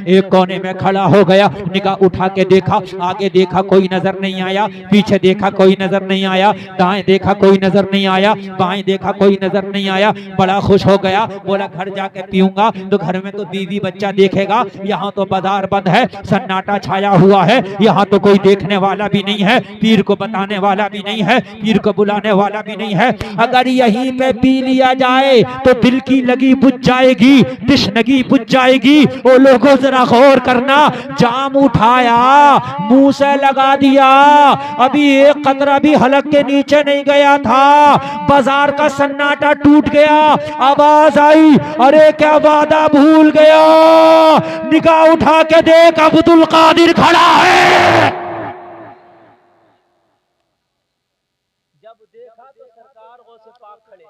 एक कोने में खड़ा हो गया, निगाह उठा के देखा, आगे देखा कोई नजर नहीं आया, पीछे देखा कोई नजर नहीं आया, दाएं देखा कोई नजर नहीं आया, बाएं देखा कोई नजर नहीं आया। बड़ा खुश हो गया, बोला घर जाके पीऊंगा तो घर में तो बीवी बच्चा देखेगा, यहाँ तो बाजार बंद है, सन्नाटा छाया हुआ है, यहाँ तो कोई देखने वाला भी नहीं है, पीर को बताने वाला भी नहीं है, पीर को बुलाने वाला भी नहीं है। अगर यहीं पे पी लिया जाए तो दिल की लगी बुझ जाएगी, तिश्नगी बुझ जाएगी। वो लोगों जरा गौर करना, जाम उठाया, मुंह से लगा दिया, अभी एक कतरा भी हलक के नीचे नहीं गया था, बाजार का सन्नाटा टूट गया, आवाज आई अरे क्या वादा भूल गया, निगाह उठा के देख अब्दुल कादिर खड़ा है। जब देखा तो सरकार गौसे पाक खड़े,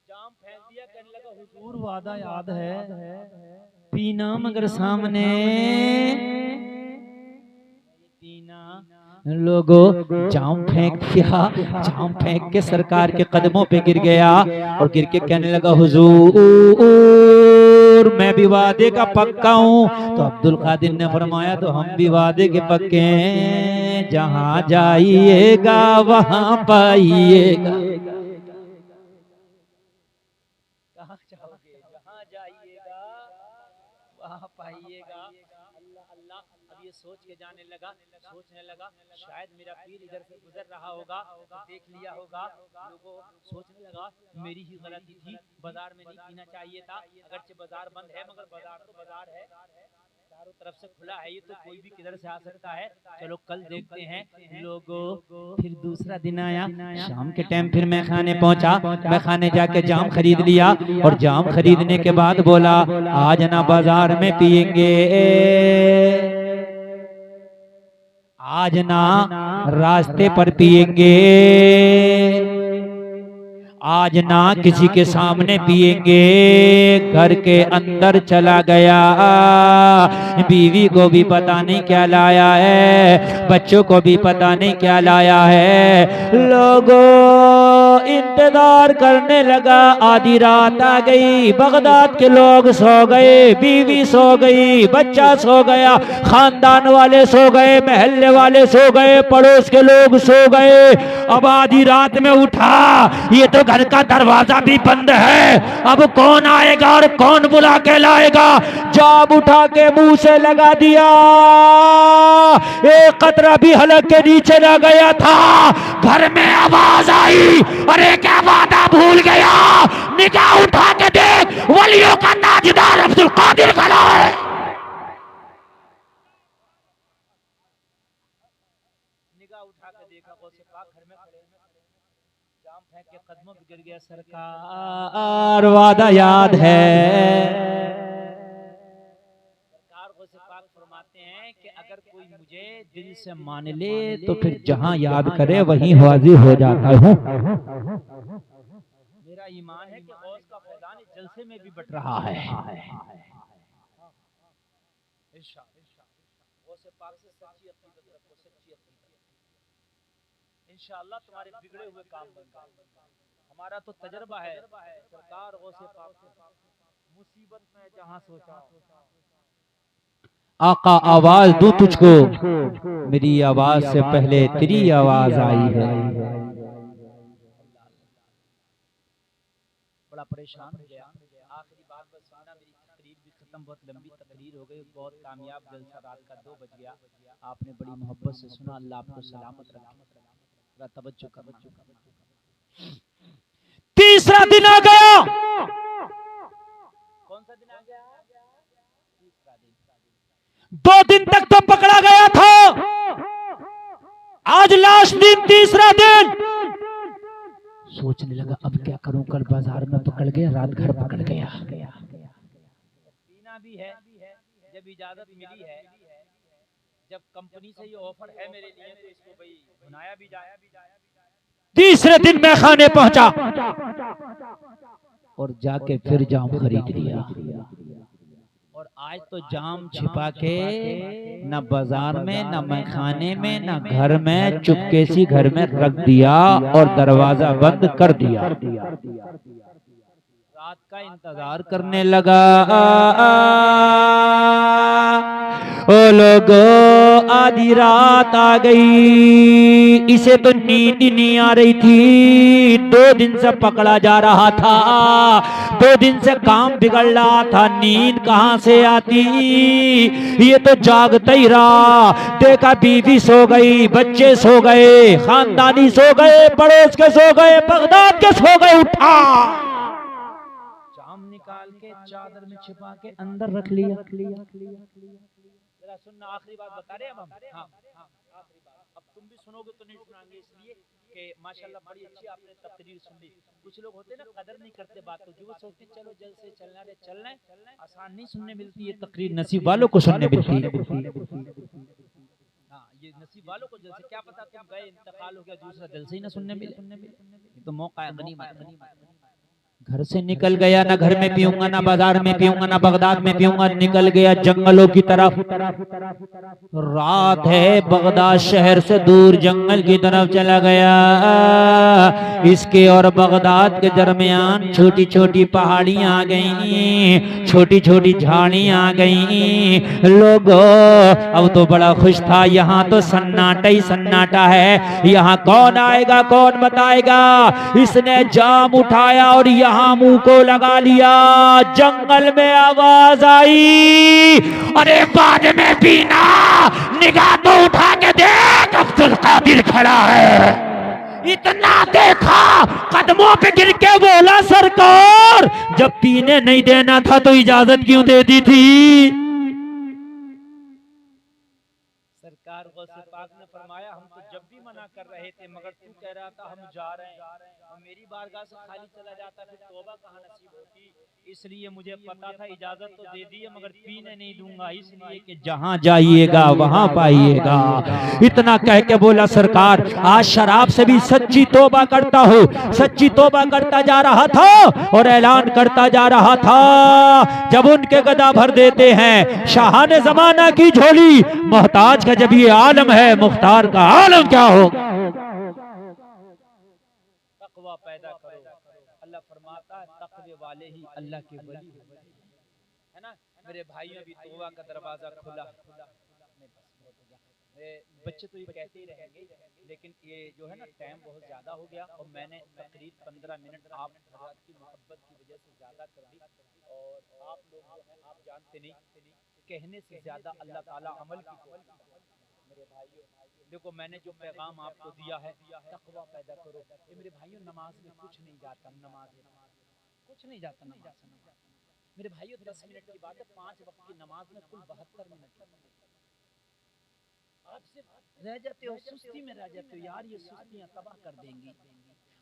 जाम फेंक दिया, कहने लगा हुजूर वादा याद है पीना मगर सामने पीना। लोगों जाम फेंक दिया, जाम फेंक के सरकार के कदमों पे गिर गया और गिर के कहने लगा हुजूर मैं भी वादे का पक्का हूँ। तो अब्दुल कादिर ने फरमाया तो हम भी वादे के पक्के हैं, जहाँ जाइएगा वहाँ पाइएगा। कहाँ जाओगे, जहाँ जाइएगा वहाँ पाइएगा। अल्लाह अल्लाह, अब ये सोच के जाने लगा, सोचने लगा शायद मेरा पीर इधर से गुजर रहा होगा, देख लिया होगा। लोगों सोचने लगा मेरी ही गलती थी, बाजार में नहीं पीना चाहिए था, अगरचे बाजार बंद है मगर बाजार तो बाजार है, चारों तरफ से खुला है, ये तो कोई भी किधर से आ सकता है, चलो कल देखते हैं। लोगों फिर दूसरा दिन आया, शाम के टाइम फिर मैं खाने पहुंचा, मैं खाने जाके जाम खरीद लिया और जाम खरीदने के बाद बोला आज ना बाजार में पिएंगे, आज ना रास्ते पर पिएंगे, आज ना किसी के सामने पिएंगे। घर के अंदर चला गया, बीवी को भी पता नहीं क्या लाया है, बच्चों को भी पता नहीं क्या लाया है। लोगों इंतजार करने लगा, आधी रात आ गई, बगदाद के लोग सो गए, बीवी सो गई, बच्चा सो गया, खानदान वाले सो गए, महल्ले वाले सो गए, पड़ोस के लोग सो गए। अब आधी रात में उठा, ये तो घर का दरवाजा भी बंद है, अब कौन आएगा और कौन बुला के लाएगा। जाम उठा के मुंह से लगा दिया, एक कतरा भी हलक के नीचे न गया था। घर में आवाज आई अरे क्या वादा भूल गया, निगाह उठा के देख वलियों का ताजदार अब्दुल कादिर खड़ा है। निगाह उठा के देखा गौसे पाक घर में खड़े, जाम फेंक के कदमों पे गिर गया, सरकार वादा याद है। सरकार गौसे पाक फरमाते हैं कि अगर कोई मुझे दिल से मान ले तो फिर जहां याद करे वहीं हाजिर हो जाता हूँ। मेरा ईमान है कि गौस का फैजान इस जलसे में भी बट रहा है। इंशाअल्लाह तुम्हारे बिगड़े हुए काम बन जाएंगे। हमारा तो तजर्बा है सरकार गौसे पाक से मुसीबत में जहां सोचा आका आवाज दूं तुझको, मेरी आवाज से पहले तेरी आवाज आई है। बड़ा परेशान हो गया। आखिरी बात बस सुनना, मेरी तकरीर भी खत्म, बहुत लंबी तकरीर हो गई, बहुत कामयाब जलसा रात का 2 बज गया। आपने बड़ी मोहब्बत से सुना, अल्लाह आपको सलामत रखे। जरा तवज्जो करना। तीसरा दिन आ गया। कौन सा दिन आ गया? तीसरा दिन। 2 दिन तक तो पकड़ा गया था, आज लास्ट दिन, तीसरा दिन। सोचने लगा अब क्या करूं, कल बाजार में पकड़ गया, रात घर पकड़ गया। पीना भी है, जब इजाजत मिली है, जब कंपनी से ये ऑफर है मेरे लिए, तो इसको भाई बनाया भी जाए। तीसरे दिन मैं खाने पहुंचा और जाके फिर जाम खरीद लिया। और आज तो जाम छिपा के न बाजार में, न मैं खाने में, न घर में, चुपके सी घर में रख दिया और दरवाजा बंद कर दिया। रात का इंतजार करने लगा। ओ लोगो, आधी रात आ गई, इसे तो नींद ही नहीं आ रही थी। 2 दिन से पकड़ा जा रहा था, 2 दिन से काम बिगड़ रहा था, नींद कहां से आती, ये तो जागता ही रहा। देखा बीवी सो गई, बच्चे सो गए, खानदानी सो गए, पड़ोस के सो गए, बगदाद के सो गए। उठा, जाम निकाल के चादर में छिपा के अंदर रख लिया। जरा सुनना, आखिरी बात बता रहे हैं अब हम। हाँ, आखिरी बात। अब तुम भी सुनोगे तो नहीं सुनाएंगे, इसलिए कि माशाल्लाह बड़ी अच्छी आपने तकरीर सुन ली। कुछ लोग होते ना कदर नहीं करते बात को, जो वो सोचते चलो जल्द से चलना है, चलना है। आसान नहीं सुनने मिलती ये तकरीर, नसीब वालों को सुनने मिलती है। हाँ, ये नसीब वालों को जल्द से, क्या पता तुम गए इंतकाल हो गया, दूसरा जल्द से ही ना सुनने मिले। ये तो मौका है, गनीमत। घर से निकल गया, ना घर में पीऊंगा, ना बाजार में पीऊंगा, ना बगदाद में पीऊंगा, निकल गया जंगलों की तरफ। रात है, बगदाद शहर से दूर जंगल की तरफ चला गया। इसके और बगदाद के दरमियान छोटी छोटी पहाड़ियां आ गई, छोटी छोटी झाड़ियां आ गई। लोगों, अब तो बड़ा खुश था, यहाँ तो सन्नाटा ही सन्नाटा है, यहाँ कौन आएगा, कौन बताएगा। इसने जाम उठाया और यहाँ मुंह को लगा लिया। जंगल में आवाज आई, अरे बाद में पीना, निगाह तो उठा के देख, अब्दुल कादिर खड़ा है। इतना देखा, कदमों पे गिर के बोला, सरकार जब पीने नहीं देना था तो इजाजत क्यों दे दी थी। सरकार गौसे पाक ने फरमाया, हम तो जब भी मना कर रहे थे, मगर तू कह रहा था हम जा रहे हैं, और मेरी बारगाह से खाली चला जाता, फिर तौबा कहाँ नसीब होती। इसलिए मुझे पता था इजाजत तो दे दी है, मगर पीने नहीं दूंगा, इसलिए कि जहां जाइएगा वहां पाइएगा। इतना कह के बोला, सरकार आज शराब से भी सच्ची तौबा करता हूँ। सच्ची तौबा करता जा रहा था और ऐलान करता जा रहा था। जब उनके गदा भर देते हैं शाहाने जमाना की झोली, मोहताज का जब ये आलम है, मुख्तार का आलम क्या हो। तकवा पैदा करो, अल्लाह फरमाता है तकवे वाले ही अल्लाह के वली है ना। मेरे भाइयों, अभी तौबा का दरवाजा खुला। बच्चे तो ये कहते ही रहेंगे, लेकिन ये जो है ना टाइम बहुत ज्यादा हो गया और मैंने तकरीब 15 मिनट आप हज़रात की मोहब्बत की वजह से ज्यादा कर दी। और आप लोग जो है आप जानते नहीं, कहने से ज्यादा अल्लाह ताला अमल की तौफीक देता है। मेरे भाइयों देखो, मैंने जो पैगाम आपको दिया है, तकवा पैदा करो। ये मेरे भाइयों, नमाज में कुछ नहीं जाता, नमाज कुछ नहीं जाता नमाज से। मेरे भाइयों 10 मिनट की बात है, 5 वक्त की नमाज में कुल 72 मिनट लगते हैं। आप सिर्फ रह जाते हो, सुस्ती में रह जाते हो, यार ये सुस्तियां तबाह कर देंगी।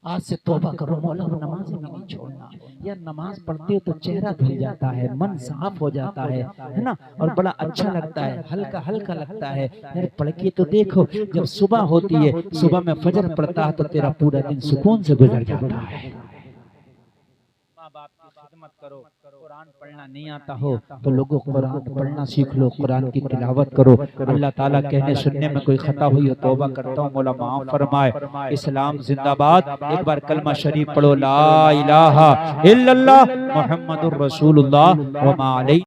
आज से तौबा करो मौला, नमाज में नहीं छोड़ना। यार नमाज पढ़ते हो तो चेहरा धुल जाता है, मन साफ हो जाता है ना, और बड़ा अच्छा लगता है, हल्का हल्का लगता है। यार पढ़ के तो देखो, जब सुबह होती है, सुबह में फजर पड़ता है तो तेरा पूरा दिन सुकून से गुजर जाता है। माँ बाप की खिदमत करो। कुरान पढ़ना नहीं आता हो तो लोगों कुरान पढ़ना सीख लो, कुरान की तिलावत करो। अल्लाह ताला कहने सुनने में कोई खता हुई हो तौबा करता हूँ, मौला माफ फरमाए। इस्लाम जिंदाबाद। एक बार कलमा शरीफ पढ़ो, ला इलाहा इल्लल्लाह मुहम्मदुर रसूलुल्लाह व मा अलैहि